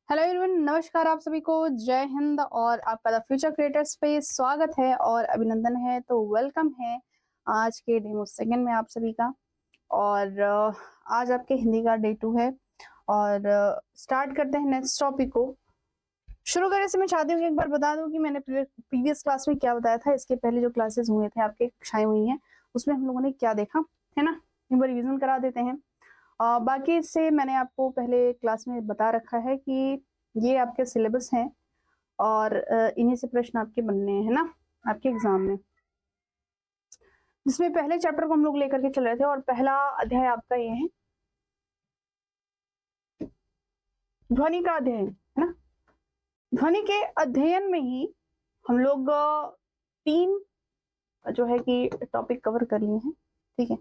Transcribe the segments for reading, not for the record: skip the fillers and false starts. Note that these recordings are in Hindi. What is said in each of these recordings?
हेलो एवरीवन, नमस्कार आप सभी को। जय हिंद और आपका द फ्यूचर क्रिएटर्स पे स्वागत है और अभिनंदन है। तो वेलकम है आज के डेमो सेकंड में आप सभी का। और आज आपके हिंदी का डे 2 है और स्टार्ट करते हैं नेक्स्ट टॉपिक को। शुरू करने से मैं चाहती हूँ कि एक बार बता दूं कि मैंने प्रीवियस क्लास में क्या बताया था। इसके पहले जो क्लासेस हुए थे, आपके कक्षाएं हुई हैं, उसमें हम लोगों ने क्या देखा है ना, एक बार रिविजन करा देते हैं। बाकी इससे मैंने आपको पहले क्लास में बता रखा है कि ये आपके सिलेबस हैं और इन्हीं से प्रश्न आपके बनने हैं ना आपके एग्जाम में, जिसमें पहले चैप्टर को हम लोग लेकर के चल रहे थे और पहला अध्याय आपका ये है ध्वनि का अध्ययन, है ना। ध्वनि के अध्ययन में ही हम लोग 3 जो है कि टॉपिक कवर कर लिए हैं, ठीक है।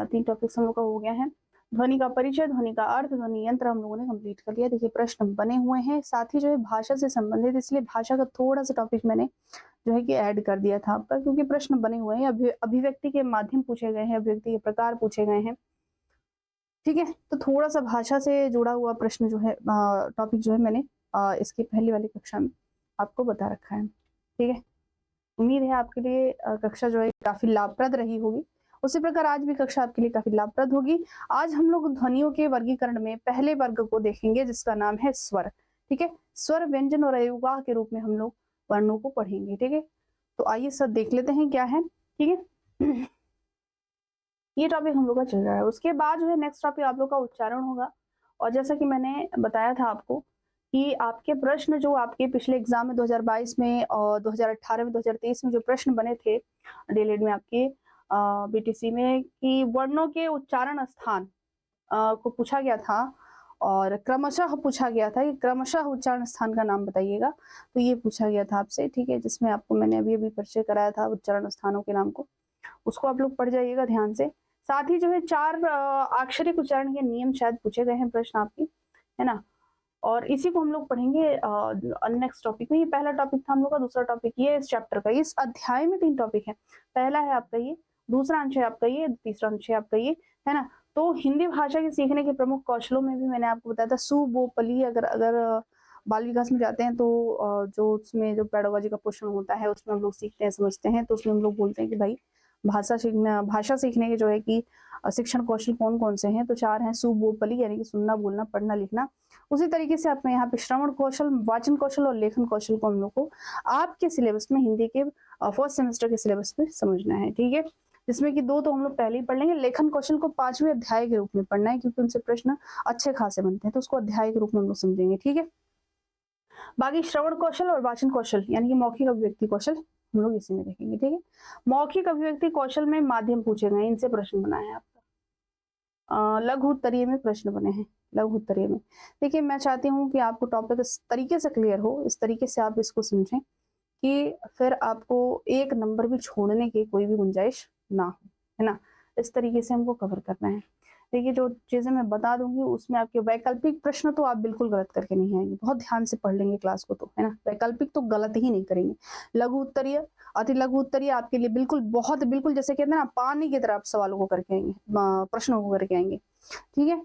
3 टॉपिक्स हम लोग का हो गया है। ध्वनि का परिचय, ध्वनि का अर्थ, ध्वनि यंत्र हम लोगों ने कंप्लीट कर लिया। देखिए प्रश्न बने हुए हैं, साथ ही जो है भाषा से संबंधित, इसलिए भाषा का थोड़ा सा टॉपिक मैंने जो है कि ऐड कर दिया था आपका, क्योंकि प्रश्न बने हुए हैं, अभिव्यक्ति के माध्यम पूछे गए हैं, अभिव्यक्ति के प्रकार पूछे गए हैं, ठीक है। तो थोड़ा सा भाषा से जुड़ा हुआ प्रश्न जो है, टॉपिक जो है मैंने इसकी पहली वाली कक्षा में आपको बता रखा है, ठीक है। उम्मीद है आपके लिए कक्षा जो है काफी लाभप्रद रही होगी। उसी प्रकार आज भी कक्षा आपके लिए काफी लाभप्रद होगी। आज हम लोग ध्वनियों के वर्गीकरण में पहले वर्ग को देखेंगे, जिसका नाम है स्वर, ठीक है। स्वर, व्यंजन और अयुगाह के रूप में हम लोग वर्णों को पढ़ेंगे, ठीक है। तो आइए सब देख लेते हैं क्या है, ठीक है। ये टॉपिक हम लोग का चल रहा है। उसके बाद जो है नेक्स्ट टॉपिक आप लोग का उच्चारण होगा। और जैसा कि मैंने बताया था आपको कि आपके प्रश्न जो आपके पिछले एग्जाम में 2022 में और 2018 में 2023 में जो प्रश्न बने थे डीएलएड में आपके बीटीसी में, कि वर्णों के उच्चारण स्थान को पूछा गया था और क्रमशः पूछा गया था कि क्रमशः उच्चारण स्थान का नाम बताइएगा। तो ये पूछा गया था आपसे, ठीक है, जिसमें आपको मैंने अभी अभी परिचय कराया था उच्चारण स्थानों के नाम को। उसको आप लोग पढ़ जाइएगा ध्यान से। साथ ही जो है 4 अक्षरिक उच्चारण के नियम शायद पूछे गए हैं प्रश्न आपके, है ना। और इसी को हम लोग पढ़ेंगे नेक्स्ट टॉपिक में। ये पहला टॉपिक था हम लोग का। दूसरा टॉपिक ये इस चैप्टर का, इस अध्याय में 3 टॉपिक है। पहला है आपका ये, दूसरा अंश है आपका ये, तीसरा अंश है आपका ये, है ना। तो हिंदी भाषा के सीखने के प्रमुख कौशलों में भी मैंने आपको बताया था सु बो पली। अगर अगर बाल विकास में जाते हैं तो जो उसमें जो पेडागोजी का पोर्शन होता है उसमें हम लोग सीखते हैं, समझते हैं, तो उसमें हम लोग बोलते हैं कि भाई भाषा सीखने के जो है कि शिक्षण कौशल कौन कौन से हैं। तो 4 हैं, सु बो पली यानी कि सुनना, बोलना, पढ़ना, लिखना। उसी तरीके से अपने यहाँ पे श्रवण कौशल, वाचन कौशल और लेखन कौशल को हम लोग को आपके सिलेबस में, हिंदी के फर्स्ट सेमेस्टर के सिलेबस में समझना है, ठीक है। जिसमें कि 2 तो हम लोग पहले ही पढ़ लेंगे। लेखन कौशल को 5वें अध्याय के रूप में पढ़ना है, क्योंकि उनसे प्रश्न अच्छे खासे बनते हैं, तो उसको अध्याय के रूप में हम लोग समझेंगे, ठीक है। बाकी श्रवण कौशल और वाचन कौशल यानी कि मौखिक अभिव्यक्ति कौशल हम लोग इसी में देखेंगे, ठीक है। मौखिक अभिव्यक्ति कौशल में माध्यम पूछे गए, इनसे प्रश्न बना है आपका। लघु उत्तरीय में प्रश्न बने हैं, लघु उत्तरीय में। देखिए मैं चाहती हूँ कि आपको टॉपिक इस तरीके से क्लियर हो, इस तरीके से आप इसको समझें कि फिर आपको 1 नंबर भी छोड़ने की कोई भी गुंजाइश ना हो, है ना। इस तरीके से हमको कवर करना है। देखिए जो चीजें मैं बता दूंगी उसमें आपके वैकल्पिक प्रश्न तो आप बिल्कुल गलत करके नहीं आएंगे। बहुत ध्यान से पढ़ लेंगे क्लास को, तो है ना, वैकल्पिक तो गलत ही नहीं करेंगे। लघु उत्तरीय, अति लघु उत्तरीय आपके लिए बिल्कुल, बहुत बिल्कुल जैसे कहते हैं ना, पानी की तरह आप सवालों को करके आएंगे, प्रश्नों को करके आएंगे, ठीक है।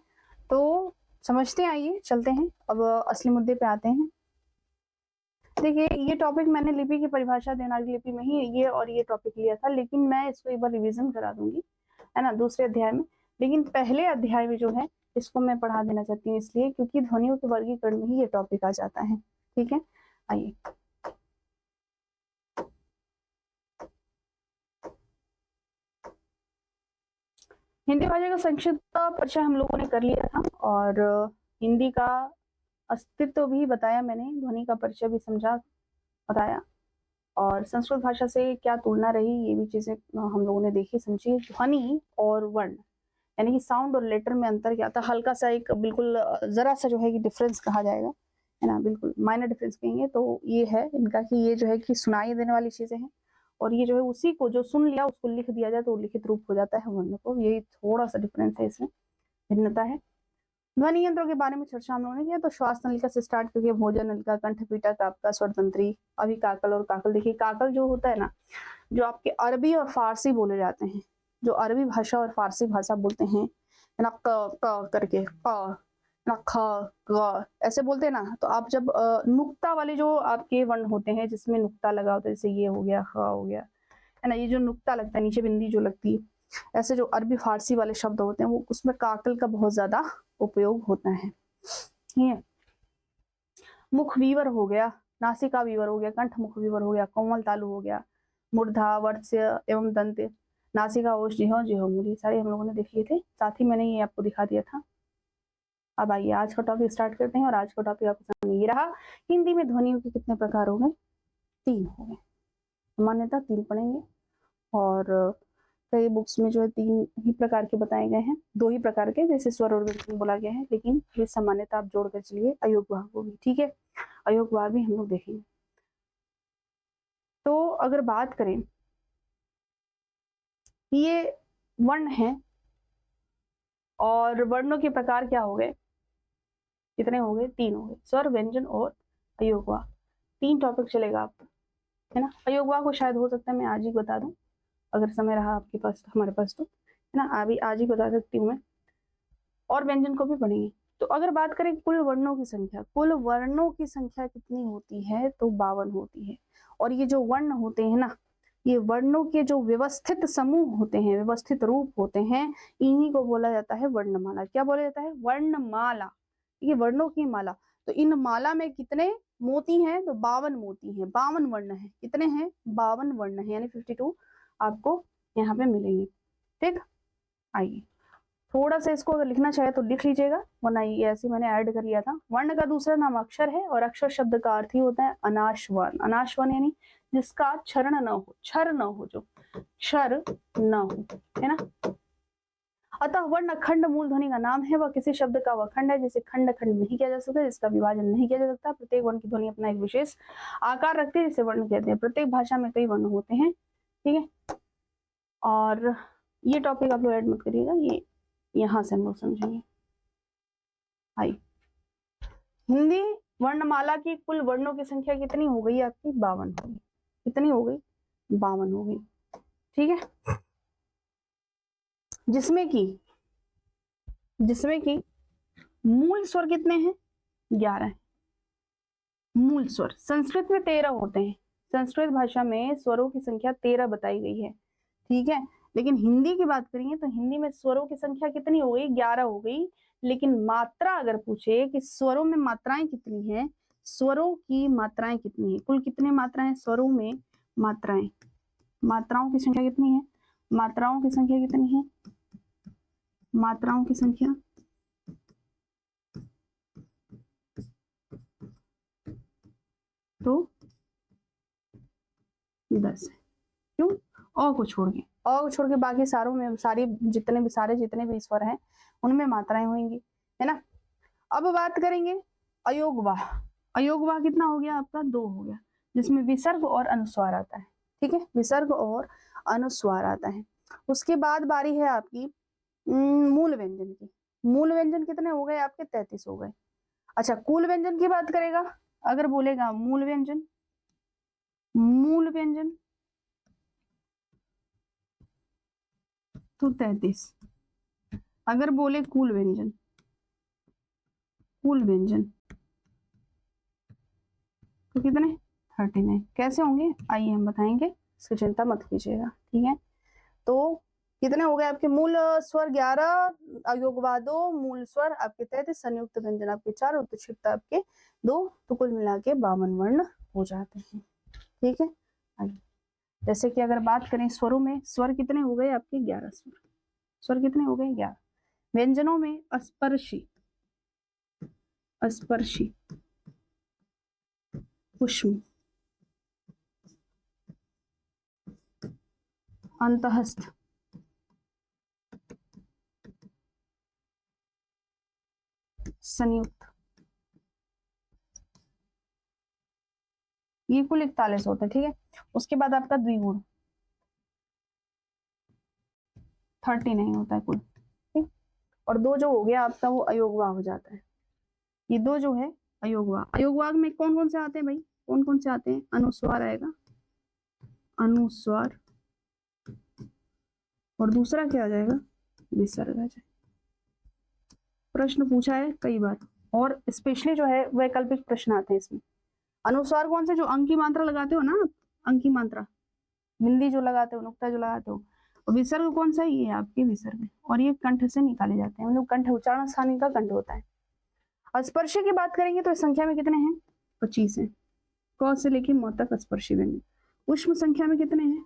तो समझते आइए, चलते हैं अब असली मुद्दे पे आते हैं। देखिए ये टॉपिक मैंने लिपि की परिभाषा देवनागरी लिपि में ही ये और ये टॉपिक लिया था, लेकिन मैं इसको एक बार रिवीजन करा दूंगी, है ना, दूसरे अध्याय में। लेकिन पहले अध्याय में जो है इसको मैं पढ़ा देना चाहती हूँ, इसलिए क्योंकि ध्वनियों के वर्गीकरण में ही ये टॉपिक आ जाता है, ठीक है। आइए हिंदी भाषा का संक्षिप्त परिचय हम लोगों ने कर लिया था और हिंदी का अस्तित्व भी बताया मैंने, ध्वनि का परिचय भी समझा, बताया। और संस्कृत भाषा से क्या तुलना रही, ये भी चीजें हम लोगों ने देखी, समझी। ध्वनि और वर्ण यानी कि साउंड और लेटर में अंतर क्या था, हल्का सा एक बिल्कुल जरा सा जो है कि डिफरेंस कहा जाएगा, है ना, बिल्कुल माइनर डिफरेंस कहेंगे। तो ये है इनका कि ये जो है कि सुनाई देने वाली चीजें हैं, और ये जो है उसी को जो सुन लिया उसको लिख दिया जाए तो लिखित रूप हो जाता है वर्ण को। यही थोड़ा सा डिफरेंस है, इसमें भिन्नता है। ध्वनि यंत्रों के बारे में चर्चा हम लोगों ने किया। तो श्वास नलिका से स्टार्ट करके भोजन नलिका, कंठपीठक, आपका स्वर तंत्री, अभी काकल और काकल। देखिए काकल जो होता है ना, जो आपके अरबी और फारसी बोले जाते हैं, जो अरबी भाषा और फारसी भाषा बोलते हैं, है ना, क करके क, ना, ख, ग ऐसे बोलते हैं ना, तो आप जब नुक्ता वाले जो आपके वर्ण होते हैं जिसमें नुक्ता लगा होता है, जैसे ये हो गया, ह हो गया, है ना, ये जो नुक्ता लगता है, नीचे बिंदी जो लगती है, ऐसे जो अरबी फारसी वाले शब्द होते हैं वो उसमें काकल का बहुत ज्यादा उपयोग होता है। ठीक है, मुख वीवर हो गया, नासिका वीवर हो गया, कंठ मुख वीवर हो गया, कोमल तालु हो गया, मूर्धा, वर्त्स्य एवं दंत, नासिका, ओष्ठ, जिह्वा मूली, सारे हम लोगों ने देख लिए थे, साथ ही मैंने ये आपको दिखा दिया था। अब आइए आज का टॉपिक स्टार्ट करते हैं, और आज का टॉपिक आपके सामने ये रहा, हिंदी में ध्वनियों के कितने प्रकार हो गए? 3 हो गए, सामान्यतः 3 पढ़ेंगे, और कई बुक्स में जो है 3 ही प्रकार के बताए गए हैं, 2 ही प्रकार के, जैसे स्वर और व्यंजन बोला गया है, लेकिन ये सामान्यतः आप जोड़ कर चलिए अयोगवाह को भी, ठीक है, अयोगवाह भी हम लोग देखेंगे। तो अगर बात करें, ये वर्ण है, और वर्णों के प्रकार क्या हो गए? कितने हो गए? 3 हो गए, स्वर, व्यंजन और अयोगवाह। 3 टॉपिक चलेगा आपका, है ना। अयोगवाह को शायद हो सकता है मैं आज ही बता दूं, अगर समय रहा आपके पास, हमारे पास, तो है ना, अभी आज ही बता सकती हूँ मैं, और व्यंजन को भी पढ़ेंगे। तो अगर बात करें कुल वर्णों की संख्या, कुल वर्णों की संख्या कितनी होती है? तो 52 होती है। और ये जो वर्ण होते हैं ना, ये वर्णों के जो व्यवस्थित समूह होते हैं, व्यवस्थित रूप होते हैं, इन्हीं को बोला जाता है वर्णमाला। क्या बोला जाता है? वर्णमाला। ये वर्णों की माला। तो इन माला में कितने मोती हैं? तो 52 मोती हैं, 52 वर्ण हैं। कितने हैं? 52 वर्ण हैं, यानी 52 आपको यहाँ पे मिलेंगे। ठीक, आइए थोड़ा सा इसको अगर लिखना चाहे तो लिख लीजिएगा, वरना ये ऐसे मैंने ऐड कर लिया था। वर्ण का दूसरा नाम अक्षर है, और अक्षर शब्द का अर्थ ही होता है अनाश्वर्ण। अनाश्वर्ण यानी जिसका क्षरण न हो, क्षर न हो, जो क्षर न हो, है ना। अतः वर्ण अखंड मूल ध्वनि का नाम है, वह किसी शब्द का वखंड है जिसे खंड खंड नहीं किया जा सकता, जिसका विभाजन नहीं किया जा सकता। प्रत्येक वर्ण की ध्वनि अपना एक विशेष आकार रखती है, जिसे वर्ण कहते हैं। प्रत्येक भाषा में कई वर्ण होते हैं, ठीक है। और ये टॉपिक आप लोग ऐड मत करिएगा, ये यहां से हम लोग समझेंगे। हाई, हिंदी वर्णमाला की कुल वर्णों की संख्या कितनी हो गई? आपकी 52 हो गई। कितनी हो गई? 52 हो गई, ठीक है। जिसमें कि मूल स्वर कितने हैं? 11 है। मूल स्वर संस्कृत में 13 होते हैं। संस्कृत भाषा में स्वरों की संख्या 13 बताई गई है, ठीक है। लेकिन हिंदी की बात करेंगे तो हिंदी में स्वरों की संख्या कितनी हो गई? 11 हो गई। लेकिन मात्रा अगर पूछे कि स्वरों में मात्राएं कितनी हैं, स्वरों की मात्राएं कितनी है, कुल कितने मात्राएं स्वरों में? मात्राएं, मात्राओं की संख्या कितनी है? मात्राओं की संख्या कितनी है? मात्राओं की संख्या तो 10 है। क्यों? अ को छोड़ के, अ को छोड़ के बाकी सारों में, जितने भी स्वर हैं उनमें मात्राएं होंगी, है ना। अब बात करेंगे अयोगवाह। अयोगवाह कितना हो गया आपका? 2 हो गया, जिसमें विसर्ग और अनुस्वार आता है, ठीक है। विसर्ग और अनुस्वार आता है। उसके बाद बारी है आपकी मूल व्यंजन की। मूल व्यंजन कितने हो गए आपके? 33 हो गए। अच्छा, कुल व्यंजन की बात करेगा, अगर बोलेगा मूल व्यंजन, मूल व्यंजन तो 33। अगर बोले कुल व्यंजन, कुल व्यंजन तो कितने? 39। कैसे होंगे आइए हम बताएंगे, इसकी चिंता मत कीजिएगा, ठीक है। तो कितने हो गए आपके? मूल स्वर 11, अयोगवाह 2, मूल स्वर आपके 33, संयुक्त व्यंजन आपके 4, उत्क्षिप्त आपके 2, तो कुल मिला के 52 वर्ण हो जाते हैं, ठीक है। आइए, जैसे कि अगर बात करें स्वरों में, स्वर कितने हो गए आपके? 11 स्वर। स्वर कितने हो गए? 11। व्यंजनों में अस्पर्शी, अस्पर्शी, पुष्म, अंतःस्थ, संयुक्त, ये कुल 41 होते हैं, ठीक है। उसके बाद आपका द्विगुण 39 होता है कुल, ठीक। और 2 जो हो गया आपका वो अयोगवाह हो जाता है। ये 2 जो है अयोगवाह। अयोगवाह में कौन कौन से आते हैं भाई? कौन कौन से आते हैं? अनुस्वार आएगा, अनुस्वार, और दूसरा क्या आ जाएगा? विसर्ग आ जाएगा। प्रश्न पूछा है कई बार, और स्पेशली जो है वैकल्पिक प्रश्न आते हैं इसमें। अनुस्वार कौन से, जो अंक की मात्रा लगाते हो ना, अंक की मात्रा, बिंदी जो लगाते हो, नुक्ता जो लगाते हो। और विसर्ग कौन सा है, ये आपके विसर्ग, और ये कंठ से निकाले जाते हैं, मतलब कंठ उच्चारण स्थान इनका कंठ होता है। और स्पर्शी की बात करेंगे तो संख्या में कितने हैं, 25 है, क से लेके म तक स्पर्शी व्यंजन। उष्म संख्या में कितने हैं,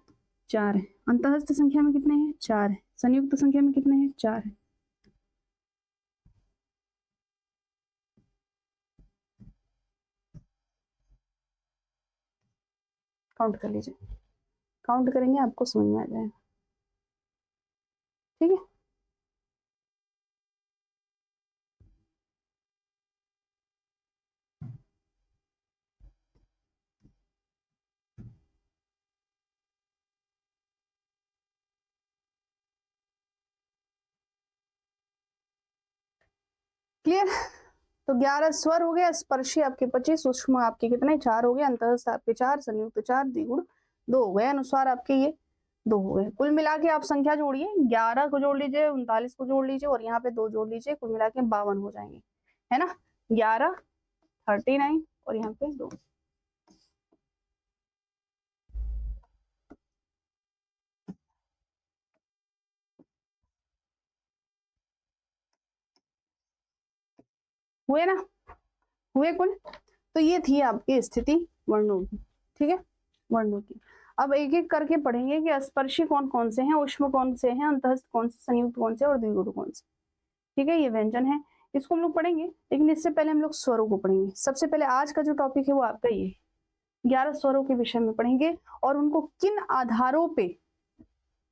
4 है। अंतःस्थ संख्या में कितने हैं, 4 है। संयुक्त संख्या में कितने हैं, 4 है। काउंट कर लीजिए, काउंट करेंगे आपको समझ में आ जाएगा, ठीक है। क्लियर। तो 11 स्वर हो गए, स्पर्शी आपके 25, सूक्ष्म आपके कितने, 4 हो गए, अंतःस्थ आपके 4, संयुक्त 4, द्विगुण 2 हो गए, अनुस्वार आपके ये 2 हो गए। कुल मिला के आप संख्या जोड़िए, 11 को जोड़ लीजिए, 39 को जोड़ लीजिए, और यहाँ पे 2 जोड़ लीजिए, कुल मिला के 52 हो जाएंगे, है ना। 11, 39 और यहाँ पे 2। हुए ना, हुए कुल। तो ये थी आपकी स्थिति वर्णों की, ठीक है, वर्णों की। अब एक एक करके पढ़ेंगे कि स्पर्शी कौन कौन से हैं, उष्म कौन से हैं, अंतःस्थ कौन से, संयुक्त कौन से और द्विगुण कौन से, ठीक है। ये व्यंजन है, इसको हम लोग पढ़ेंगे, लेकिन इससे पहले हम लोग स्वरों को पढ़ेंगे। सबसे पहले आज का जो टॉपिक है वो आपका ये 11 स्वरों के विषय में पढ़ेंगे, और उनको किन आधारों पे,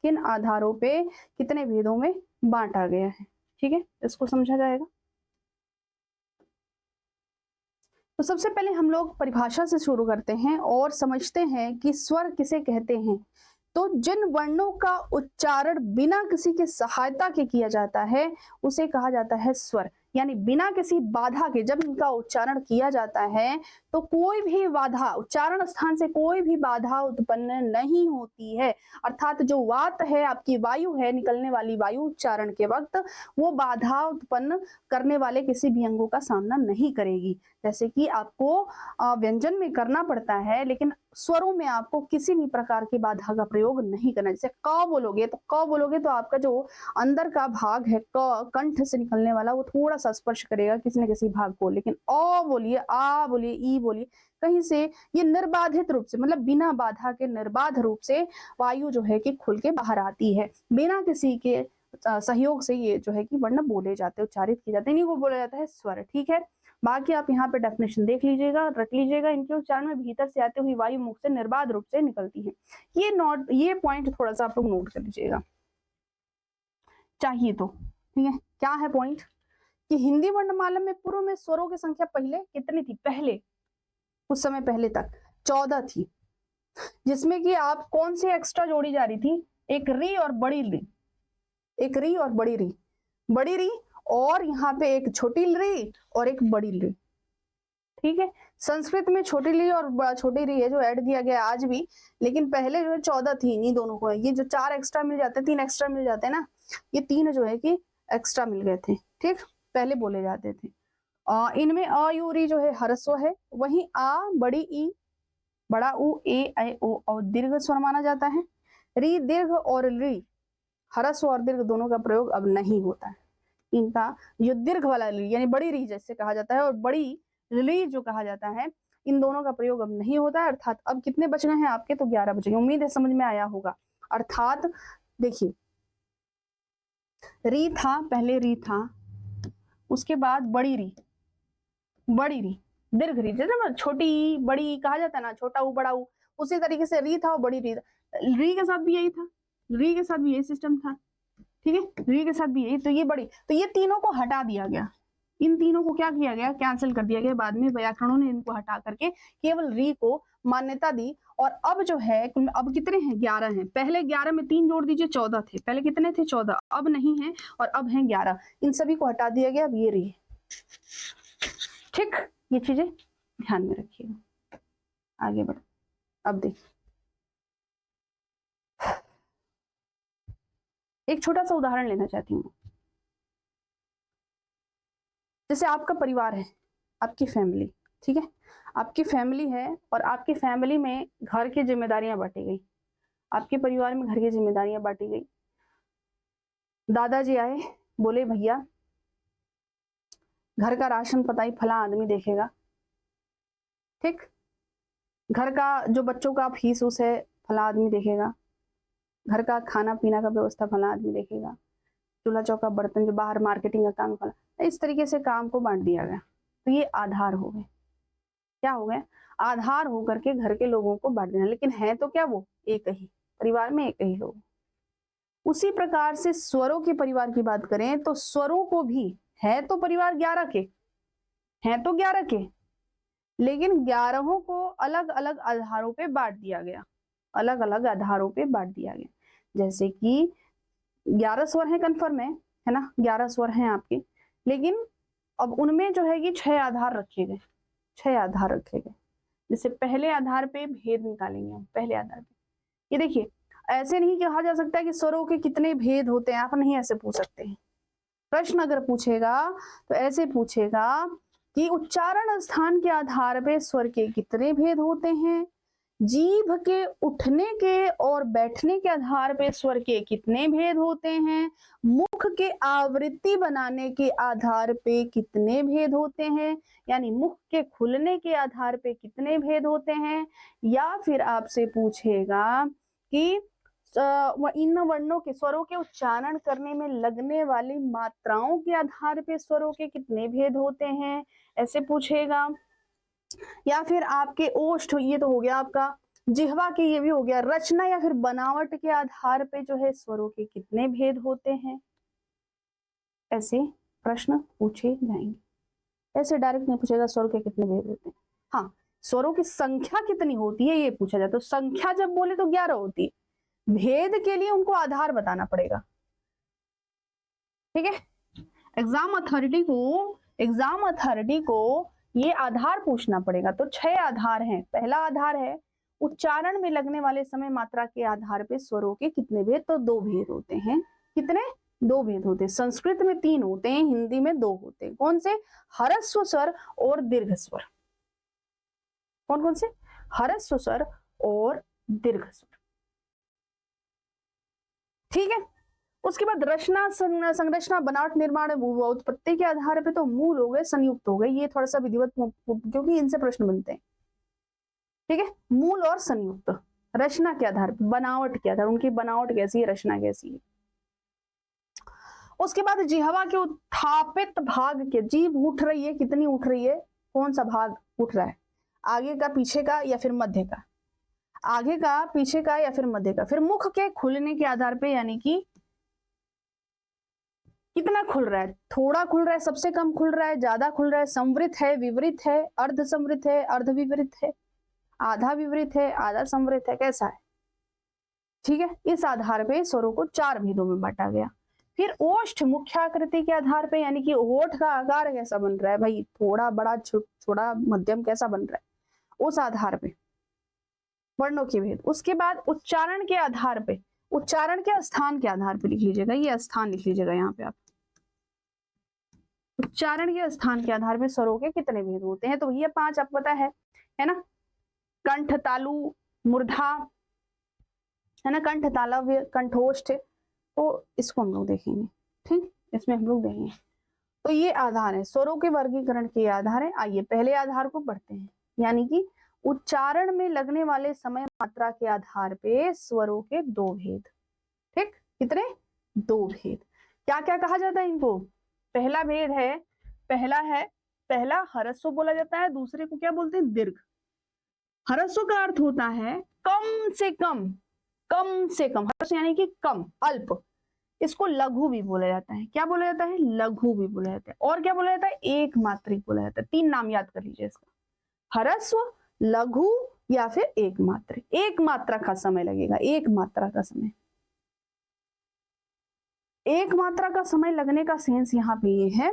किन आधारों पे कितने भेदों में बांटा गया है, ठीक है, इसको समझा जाएगा। तो सबसे पहले हम लोग परिभाषा से शुरू करते हैं और समझते हैं कि स्वर किसे कहते हैं। तो जिन वर्णों का उच्चारण बिना किसी के सहायता के किया जाता है उसे कहा जाता है स्वर, यानी बिना किसी बाधा के जब इनका उच्चारण किया जाता है तो कोई भी बाधा, उच्चारण स्थान से कोई भी बाधा उत्पन्न नहीं होती है। अर्थात जो वात है, आपकी वायु है, निकलने वाली वायु उच्चारण के वक्त, वो बाधा उत्पन्न करने वाले किसी भी अंगों का सामना नहीं करेगी। जैसे कि आपको व्यंजन में करना पड़ता है, लेकिन स्वरों में आपको किसी भी प्रकार की बाधा का प्रयोग नहीं करना। जैसे क बोलोगे तो आपका जो अंदर का भाग है, क कंठ से निकलने वाला, वो थोड़ा सा स्पर्श करेगा किसी न किसी भाग को, लेकिन अ बोलिए, आ बोलिए, ई बोलिए, कहीं से ये निर्बाधित रूप से, मतलब बिना बाधा के निर्बाध रूप से वायु जो है कि खुल के बाहर आती है, बिना किसी के सहयोग से ये जो है कि वर्ण बोले जाते, उच्चारित किए जाते हैं, इन्हीं को बोला जाता है स्वर, ठीक है। बाकी आप यहाँ पे डेफिनेशन देख लीजिएगा, रट लीजिएगा। इनके उच्चारण में भीतर से आते हुई वायु मुख से निर्बाध रूप से निकलती है। ये पॉइंट थोड़ा सा आप लोग नोट कर लीजिएगा चाहिए तो, ठीक है। क्या है पॉइंट कि हिंदी वर्णमाला में पूर्व में स्वरों की संख्या पहले कितनी थी, पहले कुछ समय पहले तक 14 थी, जिसमें कि आप कौन सी एक्स्ट्रा जोड़ी जा रही थी, एक री और बड़ी री, एक री और बड़ी री, बड़ी री और यहाँ पे एक छोटी री और एक बड़ी री, ठीक है। संस्कृत में छोटी ली और छोटी री है जो ऐड किया गया आज भी, लेकिन पहले जो है 14 थी, इन्हीं दोनों को। ये जो 4 एक्स्ट्रा मिल जाते हैं, 3 एक्स्ट्रा मिल जाते हैं ना, ये 3 जो है कि एक्स्ट्रा मिल गए थे, ठीक, पहले बोले जाते थे। इनमें अयूरी जो है ह्रस्व है, वहीं आ, बड़ी ई, बड़ा ऊ, ए, ऐ, ओ और दीर्घ स्वर माना जाता है। री दीर्घ और री, ह्रस्व और दीर्घ दोनों का प्रयोग अब नहीं होता है। इनका जो दीर्घ वाला री यानी बड़ी री जैसे कहा जाता है, और बड़ी री जो कहा जाता है, इन दोनों का प्रयोग अब नहीं होता है। अर्थात अब कितने बच गए हैं आपके, तो 11 बच गए। उम्मीद है समझ में आया होगा। अर्थात देखिए, री था, पहले री था, उसके बाद बड़ी री, बड़ी री, दीर्घ री, जैसे ना छोटी बड़ी कहा जाता है ना, छोटा ऊ बड़ा ऊ, उसी तरीके से री था और बड़ी री था। री के साथ भी यही था, री के साथ भी यही सिस्टम था, ठीक है, री के साथ भी यही। तो ये बड़ी, तो ये तीनों को हटा दिया गया, इन तीनों को क्या किया गया, कैंसिल कर दिया गया। बाद में व्याकरणों ने इनको हटा करके केवल री को मान्यता दी। और अब जो है, अब कितने हैं, 11 हैं। पहले 11 में 3 जोड़ दीजिए, 14 थे। पहले कितने थे, 14, अब नहीं है, और अब हैं 11। इन सभी को हटा दिया गया, अब ये री, ठीक। ये चीजें ध्यान में रखिएगा, आगे बढ़। अब देखिए, एक छोटा सा उदाहरण लेना चाहती हूँ। जैसे आपका परिवार है, आपकी फैमिली, ठीक है, आपकी फैमिली है और आपकी फैमिली में घर की जिम्मेदारियां बांटी गई, आपके परिवार में घर की जिम्मेदारियां बांटी गई। दादाजी आए, बोले भैया घर का राशन पता फला आदमी देखेगा, ठीक, घर का जो बच्चों का फीस उस है फला आदमी देखेगा, घर का खाना पीना का व्यवस्था फला आदमी देखेगा, चूल्हा चौका बर्तन जो बाहर मार्केटिंग का काम फला, इस तरीके से काम को बांट दिया गया। तो ये आधार हो गए, क्या हो गए, आधार होकर के घर के लोगों को बांट देना, लेकिन है तो क्या वो एक ही परिवार में एक ही लोग। उसी प्रकार से स्वरों के परिवार की बात करें तो स्वरों को भी है तो परिवार 11 के, हैं तो 11 के, लेकिन 11 को अलग अलग आधारों पे बांट दिया गया, अलग अलग आधारों पे बांट दिया गया। जैसे कि 11 स्वर हैं, कन्फर्म है ना, 11 स्वर हैं आपके, लेकिन अब उनमें जो है कि 6 आधार रखे गए, 6 आधार रखे गए। जैसे पहले आधार पे भेद निकालेंगे हम, पहले आधार पे ये देखिए, ऐसे नहीं कहा जा सकता है कि स्वरों के कितने भेद होते हैं, आप नहीं ऐसे पूछ सकते हैं। प्रश्न अगर पूछेगा तो ऐसे पूछेगा कि उच्चारण स्थान के आधार पे स्वर के कितने भेद होते हैं, जीभ के उठने के और बैठने के आधार पे स्वर के कितने भेद होते हैं, मुख के आवृत्ति बनाने के आधार पे कितने भेद होते हैं, यानी मुख के खुलने के आधार पे कितने भेद होते हैं, या फिर आपसे पूछेगा कि इन वर्णों के स्वरों के उच्चारण करने में लगने वाली मात्राओं के आधार पे स्वरों के कितने भेद होते हैं, ऐसे पूछेगा। या फिर आपके ओष्ठ, ये तो हो गया आपका, जिह्वा के ये भी हो गया, रचना या फिर बनावट के आधार पे जो है स्वरों के कितने भेद होते हैं, ऐसे प्रश्न पूछे जाएंगे। ऐसे डायरेक्ट नहीं पूछेगा स्वर के कितने भेद होते हैं, हाँ स्वरों की संख्या कितनी होती है ये पूछा जाए, तो संख्या जब बोले तो 11 होती है, भेद के लिए उनको आधार बताना पड़ेगा, ठीक है। एग्जाम अथॉरिटी को ये आधार पूछना पड़ेगा। तो 6 आधार हैं। पहला आधार है उच्चारण में लगने वाले समय मात्रा के आधार पे स्वरों के कितने भेद, तो 2 भेद होते हैं। कितने, 2 भेद होते हैं। संस्कृत में 3 होते हैं, हिंदी में 2 होते हैं। कौन से, ह्रस्व स्वर और दीर्घ स्वर। कौन कौन से, ह्रस्व स्वर और दीर्घ स्वर, ठीक है। उसके बाद रचना, संरचना, बनावट, निर्माण, उत्पत्ति के आधार पे तो मूल हो गए, संयुक्त हो गए, ये थोड़ा सा विधिवत क्योंकि इनसे प्रश्न बनते हैं, ठीक है। मूल और संयुक्त, रचना के आधार पे, बनावट के आधार, उनकी बनावट कैसी है, रचना कैसी है। उसके बाद जिह्वा के उत्थापित भाग के, जीभ उठ रही है, कितनी उठ रही है, कौन सा भाग उठ रहा है, आगे का, पीछे का या फिर मध्य का, आगे का, पीछे का या फिर मध्य का। फिर मुख के खुलने के आधार पे, यानी कि कितना खुल रहा है, थोड़ा खुल रहा है, सबसे कम खुल रहा है, ज्यादा खुल रहा है, संवृत है, विवरित है, अर्ध संवृत है, अर्ध विवरित है, आधा विवरित है, आधा संवृत है, कैसा है, ठीक है। इस आधार पे स्वरों को 4 भेदों में बांटा गया। फिर ओष्ठ मुख्याकृति के आधार पे, यानी कि होठ का आकार कैसा बन रहा है भाई, थोड़ा बड़ा, छोटा, मध्यम, कैसा बन रहा है, उस आधार पे वर्णों के भेद। उसके बाद उच्चारण के आधार पे, उच्चारण के स्थान के आधार पे लिख लीजिएगा, ये स्थान लिख लीजिएगा यहाँ पे आप, उच्चारण के स्थान के आधार पे स्वरों के कितने भेद होते हैं। तो भैया 5 आपको पता है ना, कंठ, तालु, मूर्धा, है ना, कंठ, तालव्य, कंठोष्ठ, तो इसको हम लोग देखेंगे, ठीक, इसमें हम लोग देखेंगे। तो ये आधार है, स्वरों के वर्गीकरण के आधार है। आइए पहले आधार को पढ़ते हैं, यानी कि उच्चारण में लगने वाले समय मात्रा के आधार पे स्वरों के 2 भेद, ठीक, कितने, 2 भेद। क्या क्या कहा जाता है इनको, पहला भेद है, पहला ह्रस्व बोला जाता है, दूसरे को क्या बोलते हैं, दीर्घ। ह्रस्व का अर्थ होता है कम से कम, कम से कम, ह्रस्व यानी कि कम, अल्प। इसको लघु भी बोला जाता है, क्या बोला जाता है, लघु भी बोला जाता है, और क्या बोला जाता है, एक मात्रिक बोला जाता है। 3 नाम याद कर लीजिए इसका, ह्रस्व, लघु या फिर एक मात्रिक। एक मात्रा का समय लगेगा, एक मात्रा का समय, एक मात्रा का समय लगने का सेंस यहाँ पे ये है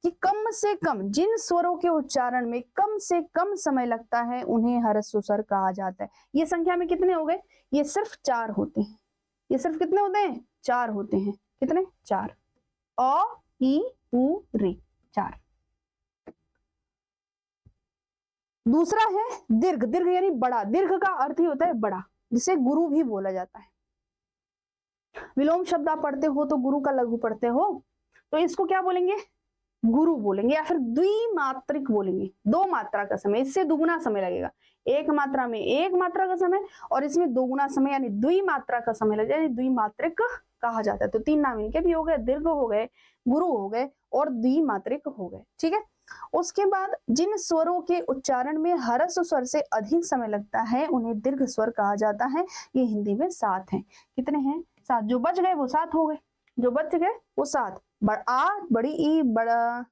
कि कम से कम, जिन स्वरों के उच्चारण में कम से कम समय लगता है उन्हें ह्रस्व स्वर कहा जाता है। ये संख्या में कितने हो गए, ये सिर्फ 4 होते हैं। ये सिर्फ कितने होते हैं, 4 होते हैं। कितने, 4, अ, इ, उ, ऋ, 4। दूसरा है दीर्घ। दीर्घ यानी बड़ा। दीर्घ का अर्थ ही होता है बड़ा, जिसे गुरु भी बोला जाता है। विलोम शब्द आप पढ़ते हो तो गुरु का लघु पढ़ते हो, तो इसको क्या बोलेंगे? गुरु बोलेंगे, या फिर द्विमात्रिक बोलेंगे। 2 मात्रा का समय, इससे दुगुना समय लगेगा। एक मात्रा में 1 मात्रा का समय और इसमें 2 गुना समय यानी द्विमात्रा का समय लगेगा, यानी द्विमात्रिक कहा जाता है। तो 3 नाम इनके भी हो गए, दीर्घ हो गए, गुरु हो गए और द्विमात्रिक हो गए। ठीक है। उसके बाद जिन स्वरों के उच्चारण में ह्रस्व स्वर से अधिक समय लगता है उन्हें दीर्घ स्वर कहा जाता है। ये हिंदी में 7 हैं। कितने हैं? 7। जो बच गए वो 7 हो गए, जो बच गए वो 7। आ बड़ी ई बड़ा,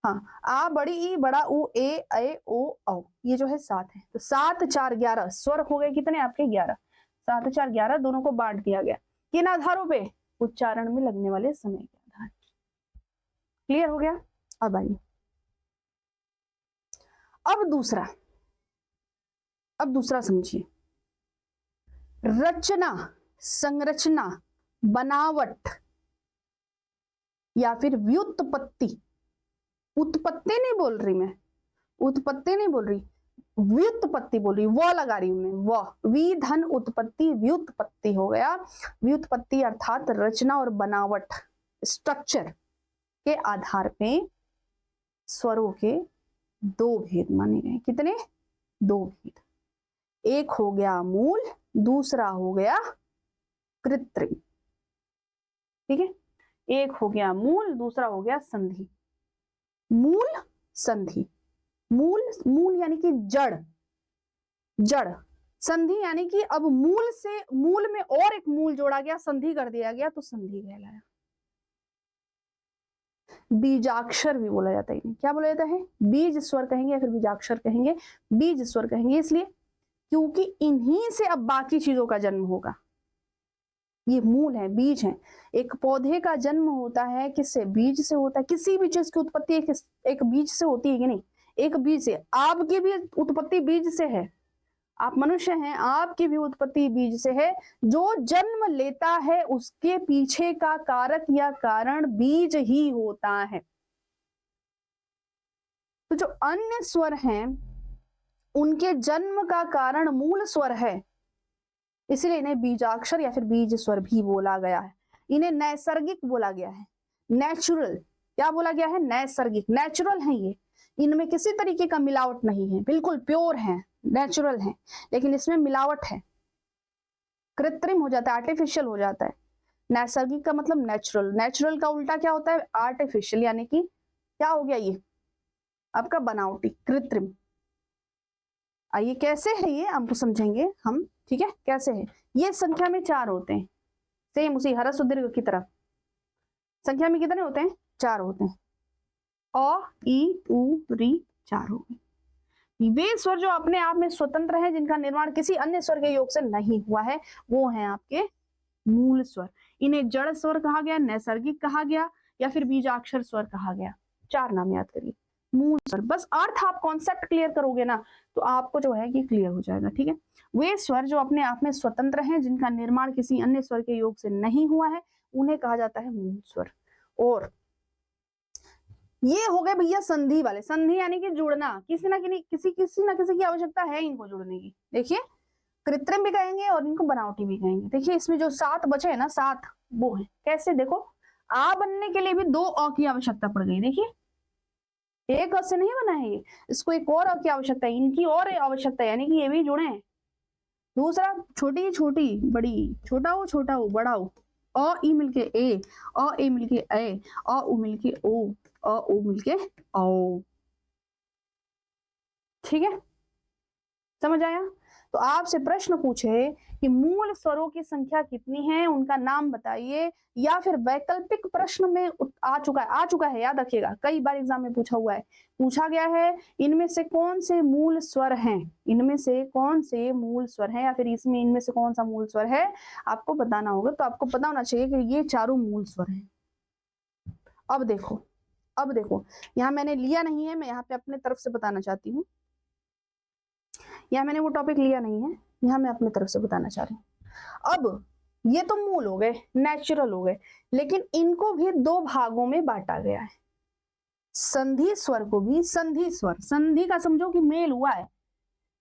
हाँ, आ बड़ी ई बड़ा उ ए ओ औ, ये जो है 7 है। तो 7 4 11 स्वर हो गए। कितने आपके? 11। 7 4 11, दोनों को बांट दिया गया। किन आधारों पे? उच्चारण में लगने वाले समय के आधार। क्लियर हो गया? अब आइए अब दूसरा समझिए। रचना, संरचना, बनावट या फिर व्युत्पत्ति। उत्पत्ति नहीं बोल रही मैं, उत्पत्ति नहीं बोल रही, व्युत्पत्ति बोल रही। वो लगा रही हूं मैं, वो वी धन उत्पत्ति, व्युत्पत्ति हो गया। व्युत्पत्ति अर्थात रचना और बनावट, स्ट्रक्चर के आधार पे स्वरों के 2 भेद माने गए। कितने? 2 भेद। एक हो गया मूल, दूसरा हो गया कृत्रिम। ठीक है। एक हो गया मूल, दूसरा हो गया संधि। मूल, संधि। मूल, मूल यानी कि जड़, जड़। संधि यानी कि अब मूल से, मूल में और एक मूल जोड़ा गया, संधि कर दिया गया, तो संधि कहलाया। बीजाक्षर भी बोला जाता है इन्हें। क्या बोला जाता है? बीज स्वर कहेंगे या फिर बीजाक्षर कहेंगे। बीज स्वर कहेंगे इसलिए क्योंकि इन्हीं से अब बाकी चीजों का जन्म होगा। ये मूल है, बीज है। एक पौधे का जन्म होता है किससे? बीज से होता है। किसी भी चीज की उत्पत्ति एक बीज से होती है कि नहीं? एक बीज से। आपकी भी उत्पत्ति बीज से है। आप मनुष्य हैं, आपकी भी उत्पत्ति बीज से है। जो जन्म लेता है उसके पीछे का कारक या कारण बीज ही होता है। तो जो अन्य स्वर हैं उनके जन्म का कारण मूल स्वर है, इसलिए इन्हें बीजाक्षर या फिर बीज स्वर भी बोला गया है। इन्हें नैसर्गिक बोला गया है, नेचुरल। क्या बोला गया है? नैसर्गिक, नेचुरल है ये। इनमें किसी तरीके का मिलावट नहीं है, बिल्कुल प्योर है, नेचुरल है। लेकिन इसमें मिलावट है, कृत्रिम हो जाता है, आर्टिफिशियल हो जाता है। नैसर्गिक का मतलब नेचुरल, नेचुरल का उल्टा क्या होता है? आर्टिफिशियल, यानी कि क्या हो गया ये आपका? बनावटी, कृत्रिम। आइए कैसे है ये आपको समझेंगे हम। ठीक है, कैसे है ये? संख्या में 4 होते हैं, सेम उसी ह्रस्व दीर्घ की तरह। संख्या में कितने होते हैं? 4 होते हैं। अ, ई, उ, री, 4 हो गए। वे स्वर जो अपने आप में स्वतंत्र हैं, जिनका निर्माण किसी अन्य स्वर के योग से नहीं हुआ है, वो हैं आपके मूल स्वर। इन्हें जड़ स्वर कहा गया, नैसर्गिक कहा गया या फिर बीजाक्षर स्वर कहा गया। 4 नाम याद करिए। मूल स्वर, बस अर्थ आप कॉन्सेप्ट क्लियर करोगे ना तो आपको जो है कि क्लियर हो जाएगा। ठीक है। वे स्वर जो अपने आप में स्वतंत्र हैं, जिनका निर्माण किसी अन्य स्वर के योग से नहीं हुआ है, उन्हें कहा जाता है मूल स्वर। और ये हो गए भैया संधि वाले। संधि यानी कि जुड़ना, किसी ना किसी की आवश्यकता है इनको जुड़ने की। देखिए, कृत्रिम भी कहेंगे और इनको बनावटी भी कहेंगे। देखिए इसमें जो 7 बचे हैं ना, 7 वो है कैसे? देखो, आ बनने के लिए भी 2 अ की आवश्यकता पड़ गई। देखिए, एक अ से नहीं बना है ये, इसको एक और अ की आवश्यकता है, इनकी और आवश्यकता है, यानी कि ये भी जुड़े हैं। दूसरा, छोटी छोटी बड़ी, छोटा हो बड़ा हो, अ ई मिलके ए, अ ए मिलके ए, अ उ मिलके ओ, अ उ मिलके औ। ठीक है, समझ आया? तो आपसे प्रश्न पूछे कि मूल स्वरों की संख्या कितनी है, उनका नाम बताइए, या फिर वैकल्पिक प्रश्न में आ चुका है, याद रखिएगा, कई बार एग्जाम में पूछा गया है, इनमें से कौन से मूल स्वर हैं, इनमें से कौन से मूल स्वर हैं, या फिर इसमें इनमें से कौन सा मूल स्वर है, आपको बताना होगा। तो आपको पता होना चाहिए कि ये 4 मूल स्वर हैं। अब देखो, यहाँ मैंने लिया नहीं है, मैं यहाँ पे अपने तरफ से बताना चाहती हूँ। यहाँ मैंने वो टॉपिक लिया नहीं है, यहाँ मैं अपने तरफ से बताना चाह रही हूँ। अब ये तो मूल हो गए, नेचुरल हो गए, लेकिन इनको भी 2 भागों में बांटा गया है। संधि स्वर को भी संधि स्वर, संधि का समझो कि मेल हुआ है,